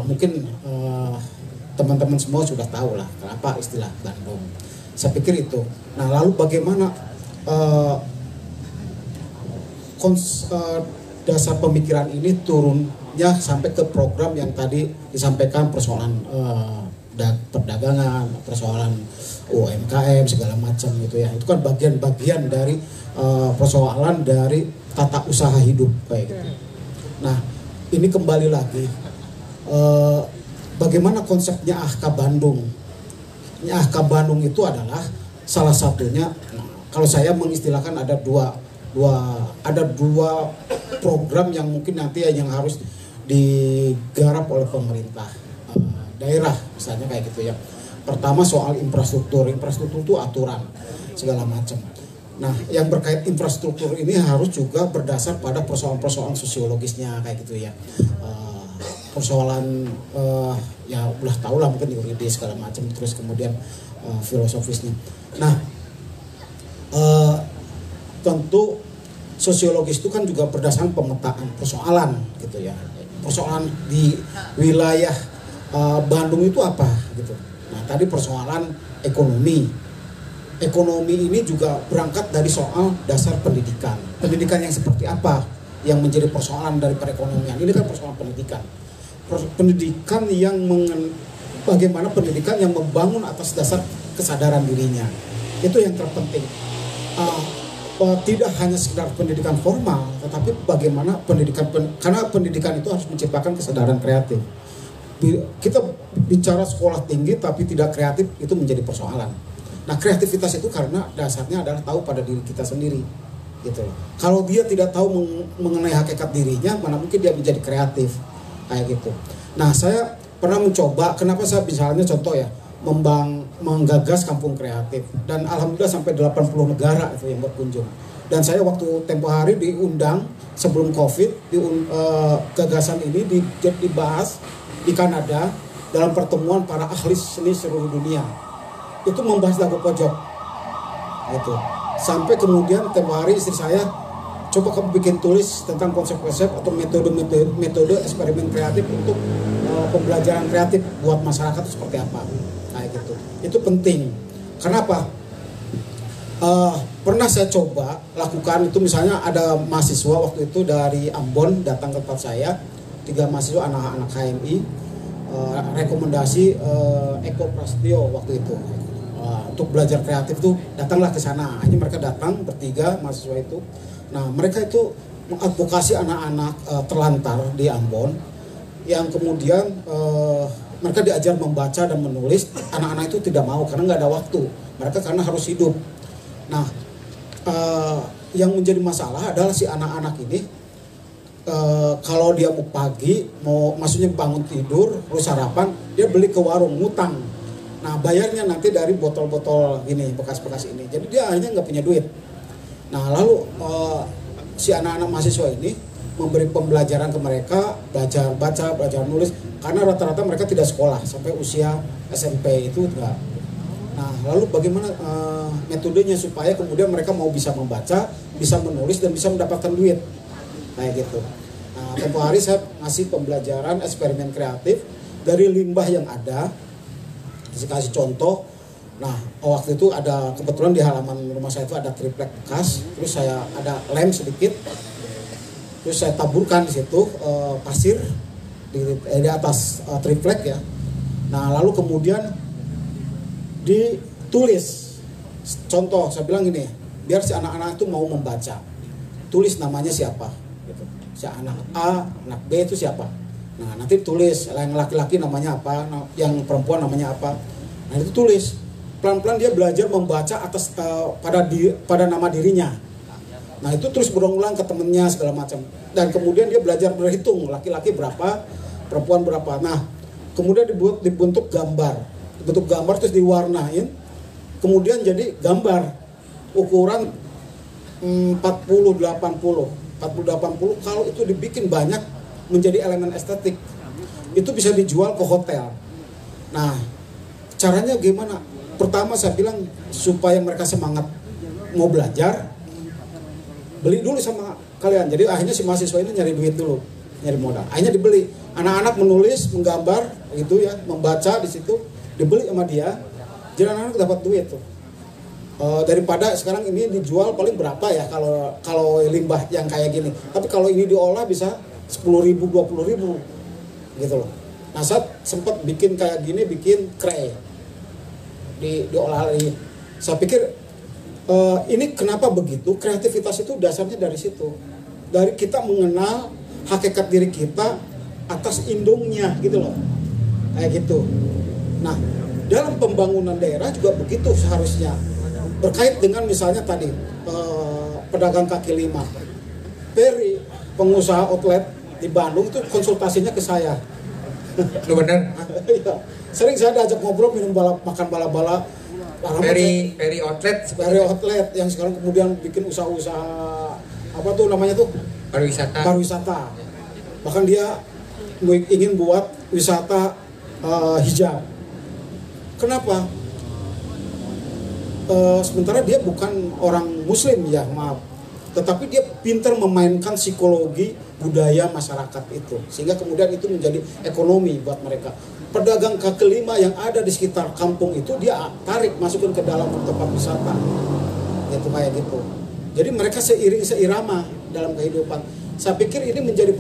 Mungkin teman-teman semua sudah tahu lah kenapa istilah Bandung. Saya pikir itu. Nah lalu bagaimana dasar pemikiran ini turunnya sampai ke program yang tadi disampaikan, persoalan perdagangan, persoalan UMKM segala macam gitu ya. Itu kan bagian-bagian dari persoalan dari tata usaha hidup kayak gitu. Nah, ini kembali lagi bagaimana konsepnya AHK Bandung. AHK Bandung itu adalah salah satunya, kalau saya mengistilahkan ada dua program yang mungkin nanti yang harus digarap oleh pemerintah daerah misalnya kayak gitu ya. Pertama soal infrastruktur itu aturan segala macam. Nah, yang berkait infrastruktur ini harus juga berdasar pada persoalan-persoalan sosiologisnya kayak gitu ya. Persoalan ya udah tahu lah mungkin yuridis segala macam, terus kemudian filosofisnya. Nah, tentu sosiologis itu kan juga berdasarkan pemetaan persoalan gitu ya. Persoalan di wilayah Bandung itu apa gitu. Nah, tadi persoalan ekonomi. Ekonomi ini juga berangkat dari soal dasar pendidikan. Pendidikan yang seperti apa yang menjadi persoalan dari perekonomian. Ini kan persoalan pendidikan. Pendidikan yang bagaimana pendidikan yang membangun atas dasar kesadaran dirinya. Itu yang terpenting. Tidak hanya sekedar pendidikan formal, tetapi bagaimana pendidikan, karena pendidikan itu harus menciptakan kesadaran kreatif. Kita bicara sekolah tinggi tapi tidak kreatif, itu menjadi persoalan. Nah, kreativitas itu karena dasarnya adalah tahu pada diri kita sendiri, gitu. Kalau dia tidak tahu mengenai hakikat dirinya, mana mungkin dia menjadi kreatif, kayak gitu. Nah, saya pernah mencoba, kenapa saya misalnya contoh ya, menggagas kampung kreatif, dan alhamdulillah sampai 80 negara itu yang berkunjung. Dan saya waktu tempo hari diundang sebelum COVID, gagasan ini dibahas di Kanada dalam pertemuan para ahli seni seluruh dunia. Itu membahas lagu pojok gitu. Sampai kemudian tempo hari istri saya, coba kamu bikin tulis tentang konsep-konsep atau metode eksperimen kreatif untuk pembelajaran kreatif buat masyarakat itu seperti apa, kayak gitu. Itu penting. Kenapa? Pernah saya coba lakukan itu, misalnya ada mahasiswa waktu itu dari Ambon datang ke tempat saya, 3 mahasiswa anak-anak HMI, rekomendasi Eko Prasetyo waktu itu. Untuk belajar kreatif tuh datanglah ke sana. Hanya mereka datang bertiga mahasiswa itu. Nah, mereka itu mengadvokasi anak-anak terlantar di Ambon yang kemudian mereka diajar membaca dan menulis. Anak-anak itu tidak mau karena nggak ada waktu. Mereka karena harus hidup. Nah, yang menjadi masalah adalah si anak-anak ini kalau dia mau pagi, maksudnya bangun tidur, terus sarapan, dia beli ke warung, ngutang. Nah, bayarnya nanti dari botol-botol ini, bekas-bekas ini. Jadi dia akhirnya nggak punya duit. Nah, lalu si anak-anak mahasiswa ini memberi pembelajaran ke mereka, belajar baca, belajar nulis, karena rata-rata mereka tidak sekolah sampai usia SMP itu enggak. Nah, lalu bagaimana metodenya supaya kemudian mereka mau bisa membaca, bisa menulis, dan bisa mendapatkan duit, kayak gitu. Nah, tempo hari saya ngasih pembelajaran eksperimen kreatif dari limbah yang ada. Saya kasih contoh. Nah, waktu itu ada kebetulan di halaman rumah saya itu ada triplek bekas, terus saya ada lem sedikit, terus saya taburkan di situ pasir di atas triplek ya. Nah, lalu kemudian ditulis contoh, saya bilang gini, biar si anak-anak itu mau membaca, tulis namanya siapa gitu. Si anak A, anak B itu siapa. Nah, nanti tulis yang laki-laki namanya apa, yang perempuan namanya apa. Nah, itu tulis. Pelan-pelan dia belajar membaca atas pada nama dirinya. Nah, itu terus berulang-ulang ke temennya segala macam. Dan kemudian dia belajar berhitung, laki-laki berapa, perempuan berapa. Nah, kemudian dibentuk gambar. Dibentuk gambar terus diwarnain. Kemudian jadi gambar ukuran 40-80. 40-80 kalau itu dibikin banyak menjadi elemen estetik, itu bisa dijual ke hotel. Nah, caranya gimana? Pertama saya bilang supaya mereka semangat mau belajar, beli dulu sama kalian. Jadi akhirnya si mahasiswa ini nyari duit dulu, nyari modal. Akhirnya dibeli. Anak-anak menulis, menggambar, gitu ya, membaca di situ, dibeli sama dia. Jadi anak-anak dapat duit tuh. Daripada sekarang ini dijual paling berapa ya kalau limbah yang kayak gini. Tapi kalau ini diolah bisa 10.000, 20.000 gitu loh. Nah, saya sempat bikin kayak gini, bikin clay diolah lagi. Saya pikir ini kenapa begitu? Kreativitas itu dasarnya dari situ, dari kita mengenal hakikat diri kita atas indungnya gitu loh, kayak gitu. Nah, dalam pembangunan daerah juga begitu seharusnya. Berkait dengan misalnya tadi pedagang kaki lima, Peri, pengusaha outlet di Bandung itu konsultasinya ke saya. Lu bener? Iya. Sering saya diajak ngobrol, minum makan bala-bala. Very outlet. Very outlet yang sekarang kemudian bikin usaha-usaha apa tuh namanya tuh? Pariwisata. Bahkan dia ingin buat wisata hijab. Kenapa? Sementara dia bukan orang Muslim ya, maaf. Tetapi dia pintar memainkan psikologi budaya masyarakat itu, sehingga kemudian itu menjadi ekonomi buat mereka. Pedagang kaki lima yang ada di sekitar kampung itu dia tarik masukin ke dalam tempat wisata, gitu kayak gitu. Jadi mereka seirama dalam kehidupan. Saya pikir ini menjadi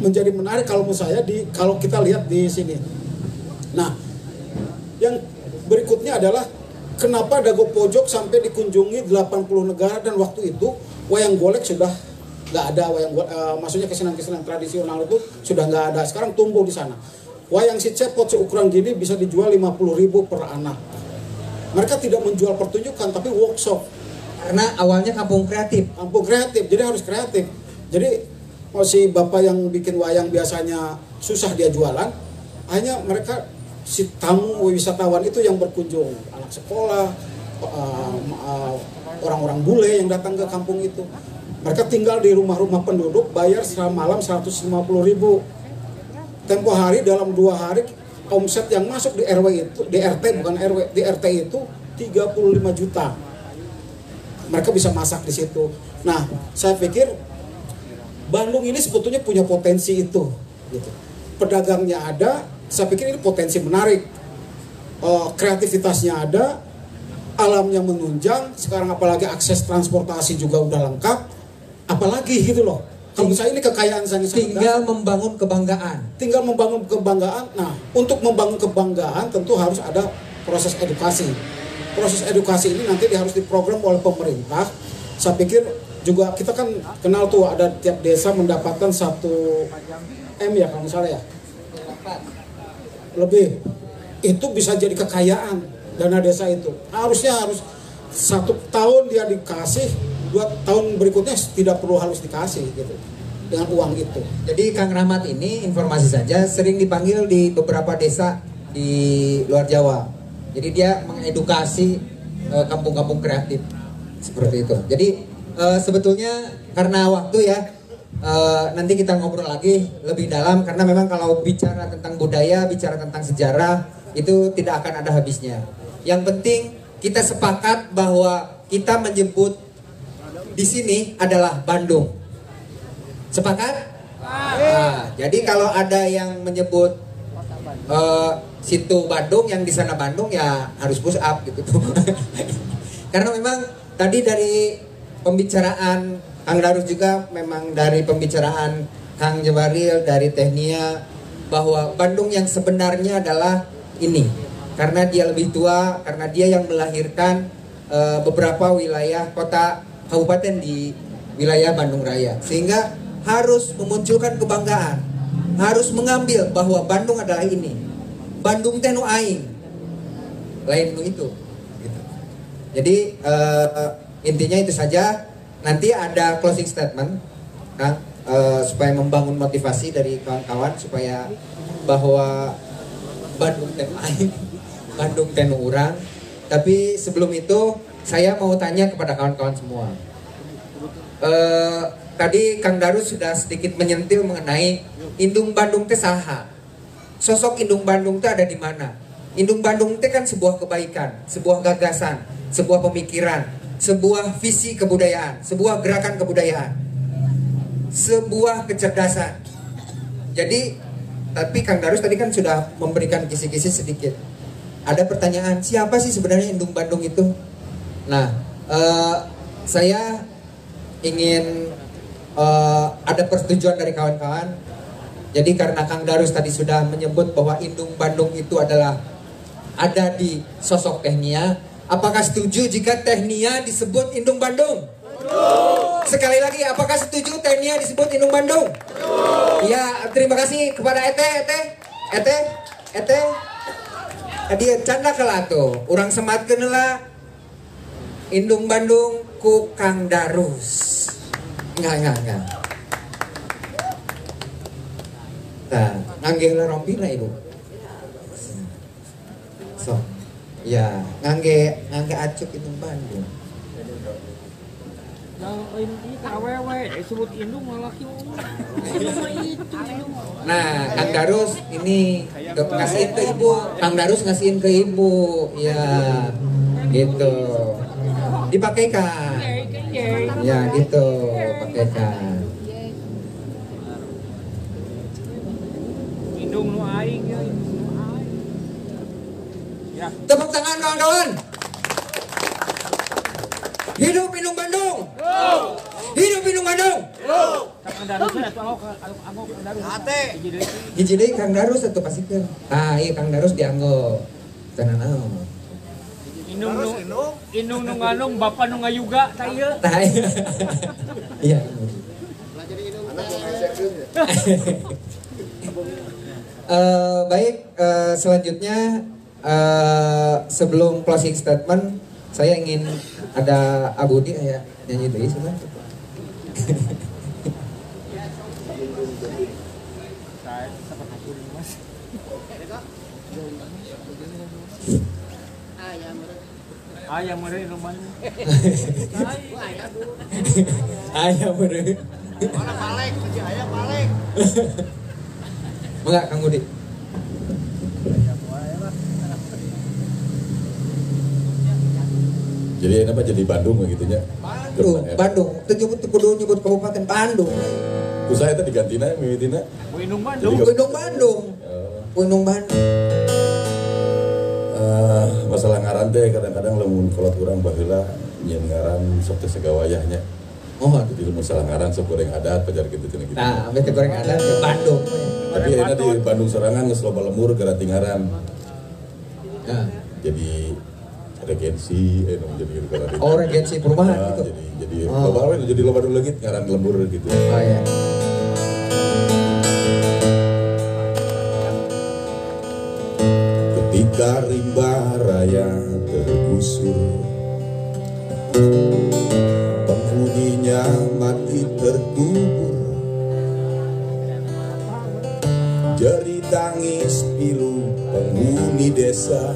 menjadi menarik kalau menurut saya kalau kita lihat di sini. Nah, yang berikutnya adalah kenapa Dago Pojok sampai dikunjungi 80 negara dan waktu itu wayang golek sudah nggak ada, maksudnya kesenian-kesenian tradisional itu sudah nggak ada. Sekarang tumbuh di sana. Wayang si cepot seukuran gini bisa dijual 50.000 per anak. Mereka tidak menjual pertunjukan tapi workshop. Karena awalnya kampung kreatif. Kampung kreatif, jadi harus kreatif. Jadi si bapak yang bikin wayang biasanya susah dia jualan, hanya mereka si tamu wisatawan itu yang berkunjung, anak sekolah, orang-orang bule yang datang ke kampung itu. Mereka tinggal di rumah-rumah penduduk, bayar malam 150.000. Tempo hari dalam 2 hari omset yang masuk di RW itu, di RT bukan RW, di RT itu 35 juta. Mereka bisa masak di situ. Nah, saya pikir Bandung ini sebetulnya punya potensi itu. Gitu. Pedagangnya ada, saya pikir ini potensi menarik. Kreativitasnya ada, alamnya menunjang. Sekarang apalagi akses transportasi juga udah lengkap. Apalagi gitu loh. Kalau saya ini kekayaan saya tinggal membangun kebanggaan. Tinggal membangun kebanggaan. Nah, untuk membangun kebanggaan tentu harus ada proses edukasi. Proses edukasi ini nanti harus diprogram oleh pemerintah. Saya pikir juga kita kan kenal tuh ada tiap desa mendapatkan 1 M ya kalau misalnya ya. Lebih. Itu bisa jadi kekayaan dana desa itu. Harus 1 tahun dia dikasih, 2 tahun berikutnya tidak perlu harus dikasih gitu dengan uang itu. Jadi Kang Rahmat ini informasi saja sering dipanggil di beberapa desa di luar Jawa. Jadi dia mengedukasi kampung-kampung kreatif seperti itu. Jadi sebetulnya karena waktu ya nanti kita ngobrol lagi lebih dalam karena memang kalau bicara tentang budaya, bicara tentang sejarah itu tidak akan ada habisnya. Yang penting kita sepakat bahwa kita menyebut di sini adalah Bandung. Sepakat? Nah, jadi kalau ada yang menyebut situ Bandung, yang di sana Bandung ya harus push up gitu. Karena memang tadi dari pembicaraan Kang Darus juga memang dari pembicaraan Kang Jabaril dari Tehnia bahwa Bandung yang sebenarnya adalah ini. Karena dia lebih tua, karena dia yang melahirkan beberapa wilayah kota kabupaten di wilayah Bandung Raya, sehingga harus memunculkan kebanggaan, harus mengambil bahwa Bandung adalah ini, Bandung teh nu aing, lain nu itu. Gitu. Jadi intinya itu saja. Nanti ada closing statement, kan, supaya membangun motivasi dari kawan-kawan supaya bahwa Bandung teh nu aing, Bandung teh nu urang. Tapi sebelum itu saya mau tanya kepada kawan-kawan semua. Tadi Kang Darus sudah sedikit menyentil mengenai Indung Bandung teh saha. Sosok Indung Bandung teh ada di mana? Indung Bandung teh kan sebuah kebaikan, sebuah gagasan, sebuah pemikiran, sebuah visi kebudayaan, sebuah gerakan kebudayaan, sebuah kecerdasan. Jadi, tapi Kang Darus tadi kan sudah memberikan kisi-kisi sedikit. Ada pertanyaan, siapa sih sebenarnya Indung Bandung itu? Nah, saya ingin ada persetujuan dari kawan-kawan. Jadi karena Kang Darus tadi sudah menyebut bahwa Indung Bandung itu adalah ada di sosok Tehnia, apakah setuju jika Tehnia disebut Indung Bandung? Sekali lagi, apakah setuju Tehnia disebut Indung Bandung? Ya, terima kasih kepada Ete. Dia canda kala tuh, urang sematkeun heula Indung Bandung ku Kang Darus. Enggak. Nah, ngangge rompina ibu. So, ya ngangge acuk itu Bandung. Nah, Kang Darus ini ngasihin ke ibu. Kang Darus ngasihin ke ibu, ya, gitu. Dipakaikan, ya gitu, pakaikan. Tepuk tangan kawan-kawan. Hidup Inung Bandung. Hidup Inung Bandung. Hiji deui Kang Darus atuh pasikeun. Ah, iya Kang Darus dianggo. Tenan naon. Inung nu nganung bapa nu ngayuga tah ieu. Tah iya. Baik, selanjutnya sebelum closing statement saya ingin ada Abudi ya nyanyi deui sebentar. Ayam meureun rumahna. Ayam meureun. Mana palek, si ayam palek. Enggak Kang Budi. Jadi apa jadi Bandung gitu nya? Bandung. Teu kudu nyebut kabupaten Bandung. Usaha itu digantina mimitina. Inung Bandung. Inung Bandung. Inung Bandung. Masalah ngaran teh kadang-kadang lamun kolot urang baheula nyeun ngaran sok teh segawayahnya. Oh, jadi masalah ngaran sok goreng adat pajar gitu cenah gitu. Nah, ame teh goreng adat ke Bandung. Tapi enak di Bandung sorangan geus loba lembur garanti ngaran. Nah, jadi regensi jadi gitu garanti. Oh, regensi perumahan gitu. Jadi loba jadi loba dulu leungit ngaran lembur gitu. Oh ya. Ketika rimba raya tergusur, penghuninya mati terkubur, jeri tangis pilu penghuni desa,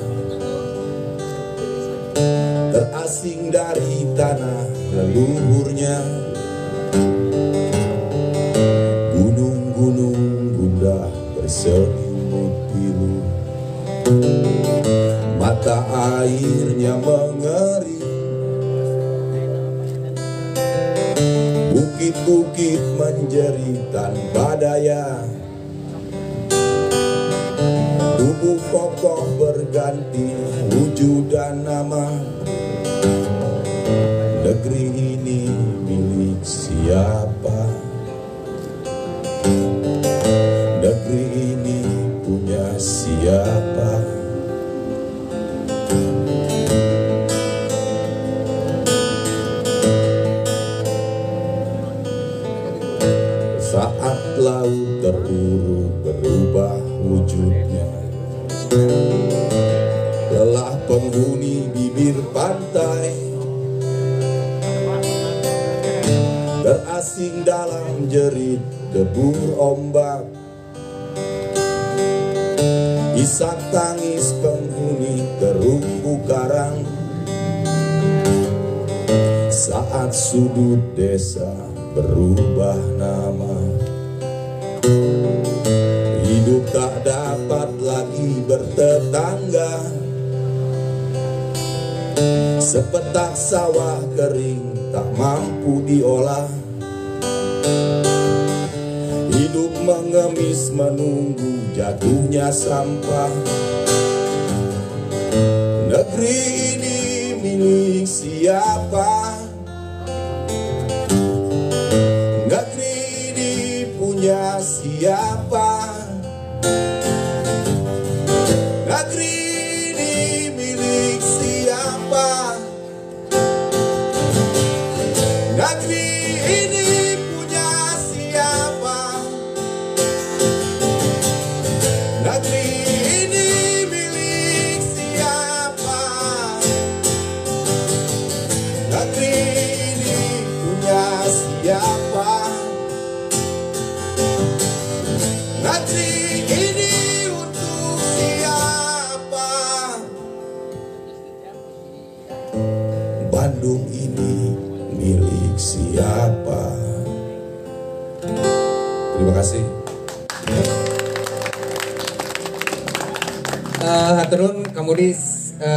terasing dari tanah leluhurnya. Gunung-gunung gundah berselimut biru, mata airnya mengering, bukit-bukit menjerit tanpa daya, tubuh kokoh berganti wujud dan nama. Negeri ini milik siapa? Negeri ini punya siapa? Saat laut teruruk berubah wujudnya, lelah penghuni bibir pantai, terasing dalam jerit debur ombak. Isak tangis penghuni terumbu karang, saat sudut desa berubah nama. Hidup tak dapat lagi bertetangga, sepetak sawah kering tak mampu diolah. Hidup mengemis menunggu jatuhnya sampah. Negeri ini milik siapa? Negeri ini punya siapa? Negeri ini milik siapa? Negeri ini punya siapa? Negeri ini milik siapa? Negeri ini punya siapa? Negeri kasih. Haturun, kemudian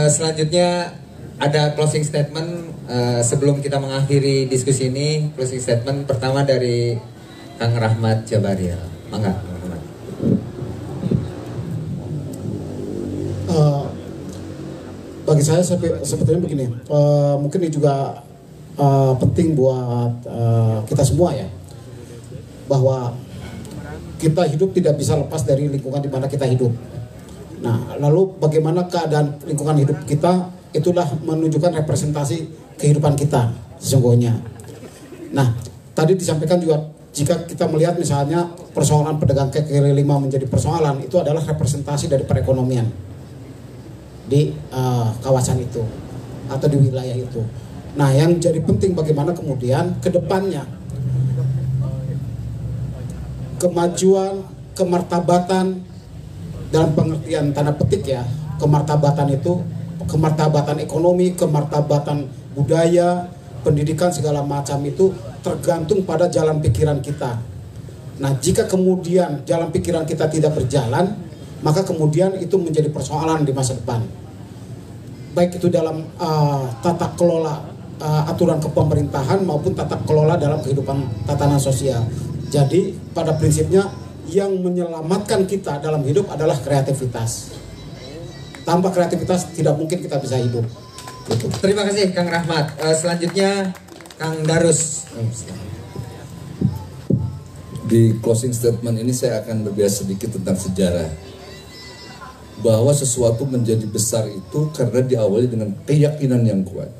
selanjutnya ada closing statement sebelum kita mengakhiri diskusi ini. Closing statement pertama dari Kang Rahmat Jabaril. Mangga, Kang Rahmat. Bagi saya sebetulnya begini, mungkin ini juga penting buat kita semua ya, bahwa kita hidup tidak bisa lepas dari lingkungan di mana kita hidup. Nah, lalu bagaimana keadaan lingkungan hidup kita, itulah menunjukkan representasi kehidupan kita sesungguhnya. Nah, tadi disampaikan juga, jika kita melihat misalnya persoalan pedagang kaki lima menjadi persoalan, itu adalah representasi dari perekonomian di kawasan itu atau di wilayah itu. Nah, yang jadi penting bagaimana kemudian ke depannya kemajuan, kemartabatan dalam pengertian tanda petik ya, kemartabatan itu, kemartabatan ekonomi, kemartabatan budaya, pendidikan segala macam itu tergantung pada jalan pikiran kita. Nah, jika kemudian jalan pikiran kita tidak berjalan, maka kemudian itu menjadi persoalan di masa depan. Baik itu dalam tata kelola aturan kepemerintahan maupun tata kelola dalam kehidupan tatanan sosial. Jadi pada prinsipnya yang menyelamatkan kita dalam hidup adalah kreativitas. Tanpa kreativitas tidak mungkin kita bisa hidup. Gitu. Terima kasih Kang Rahmat. Selanjutnya Kang Darus. Di closing statement ini saya akan berbicara sedikit tentang sejarah. Bahwa sesuatu menjadi besar itu karena diawali dengan keyakinan yang kuat.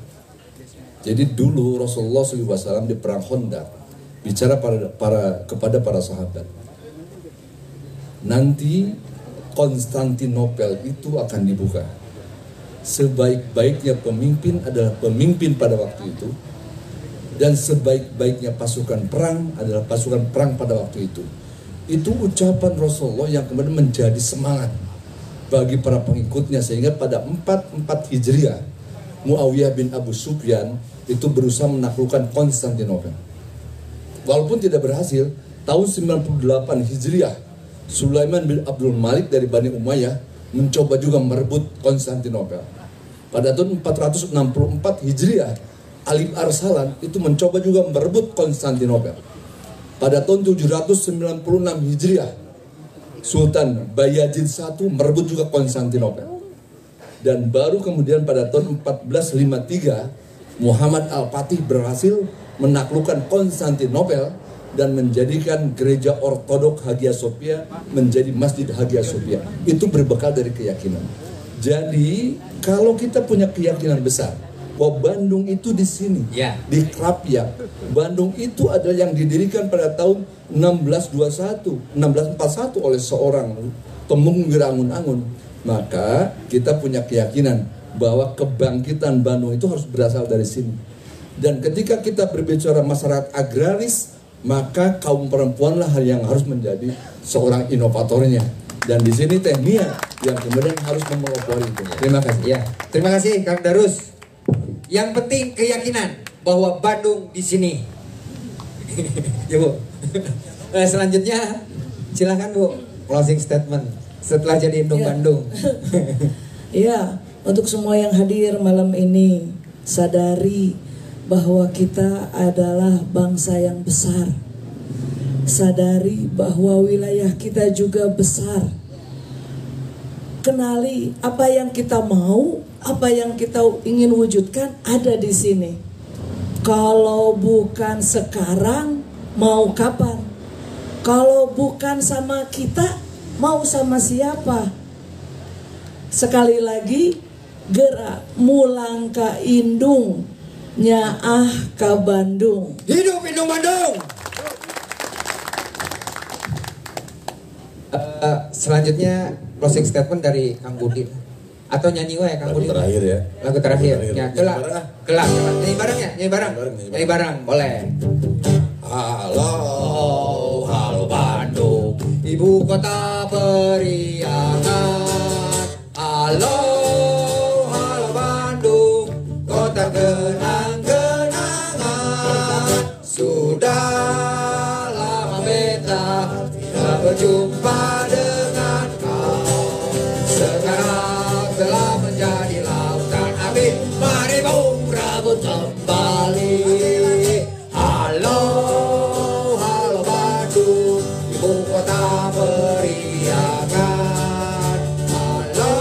Jadi dulu Rasulullah SAW di perang Khandaq bicara kepada para sahabat. Nanti Konstantinopel itu akan dibuka. Sebaik-baiknya pemimpin adalah pemimpin pada waktu itu, dan sebaik-baiknya pasukan perang adalah pasukan perang pada waktu itu. Itu ucapan Rasulullah yang kemudian menjadi semangat bagi para pengikutnya, sehingga pada 44 Hijriah Muawiyah bin Abu Sufyan itu berusaha menaklukkan Konstantinopel. Walaupun tidak berhasil, tahun 98 Hijriah Sulaiman bin Abdul Malik dari Bani Umayyah mencoba juga merebut Konstantinopel. Pada tahun 464 Hijriah Ali Arsalan itu mencoba juga merebut Konstantinopel. Pada tahun 796 Hijriah Sultan Bayazid I merebut juga Konstantinopel. Dan baru kemudian pada tahun 1453 Muhammad Al-Fatih berhasil menaklukkan Konstantinopel dan menjadikan gereja ortodok Hagia Sophia menjadi Masjid Hagia Sophia. Itu berbekal dari keyakinan. Jadi kalau kita punya keyakinan besar bahwa Bandung itu di sini, di Krapyak. Bandung itu adalah yang didirikan pada tahun 1641 oleh seorang pemunggung Wirangun-Angun. Maka kita punya keyakinan bahwa kebangkitan Bandung itu harus berasal dari sini. Dan ketika kita berbicara masyarakat agraris, maka kaum perempuanlah yang harus menjadi seorang inovatornya. Dan di sini Teh Nia yang kemudian harus memelopori itu. Terima kasih. Ya, terima kasih Kang Darus. Yang penting keyakinan bahwa Bandung di sini. Ya Bu. Selanjutnya silakan Bu, closing statement setelah jadi Indung Bandung. Iya, untuk semua yang hadir malam ini, sadari bahwa kita adalah bangsa yang besar. Sadari bahwa wilayah kita juga besar. Kenali apa yang kita mau, apa yang kita ingin wujudkan ada di sini. Kalau bukan sekarang, mau kapan? Kalau bukan sama kita, mau sama siapa? Sekali lagi, gerak mulang ka Indung, nyaah ka Bandung. Hidup Indung Bandung. Selanjutnya closing statement dari Kang Budi. Atau nyanyi wae Kang Budi. Lagu terakhir ya. Lagu terakhir. Ya, kelak. Kelak. Nyanyi bareng ya? Nyanyi bareng. Boleh. Halo, halo Bandung, ibu kota periangan. Halo, halo Bandung, kota kenang-kenangan. Sudah lama beta berjumpa dengan kau. Sekarang telah menjadi lautan api. Mari bung rambut kembali. Halo, halo Bandung, ibu kota periangan. Halo,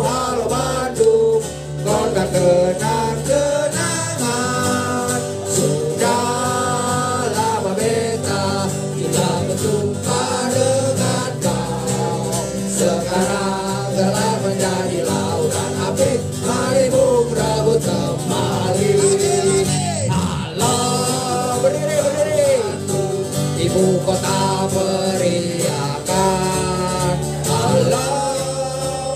halo Bandung, kota kenang-kenangan. Sudah lama beta kita berjumpa dengan kau. Sekarang telah menjadi lautan api. Mari bung rambut kembali. Halo, berdiri, ibu kota periangan. Halo,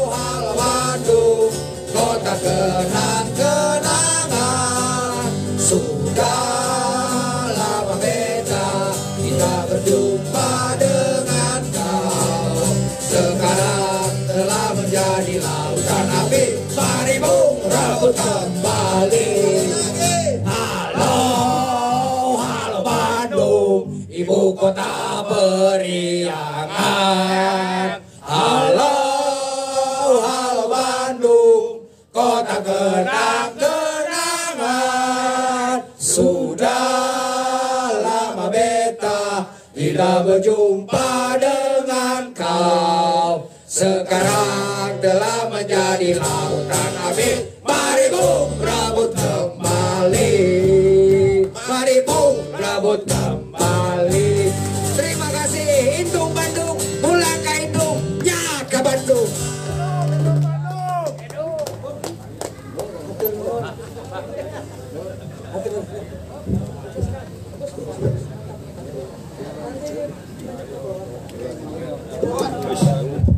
halo Bandung, kota kenang-kenangan. Sudah lama beta kita berjumpa dengan kau. Sekarang telah menjadi lautan api. Mari bung rambut kembali. Halo, halo Bandung, ibu kota periangan. Halo, halo Bandung, kota kenang-kenangan. Sudah lama beta tidak berjumpa dengan kau. Sekarang telah menjadi lautan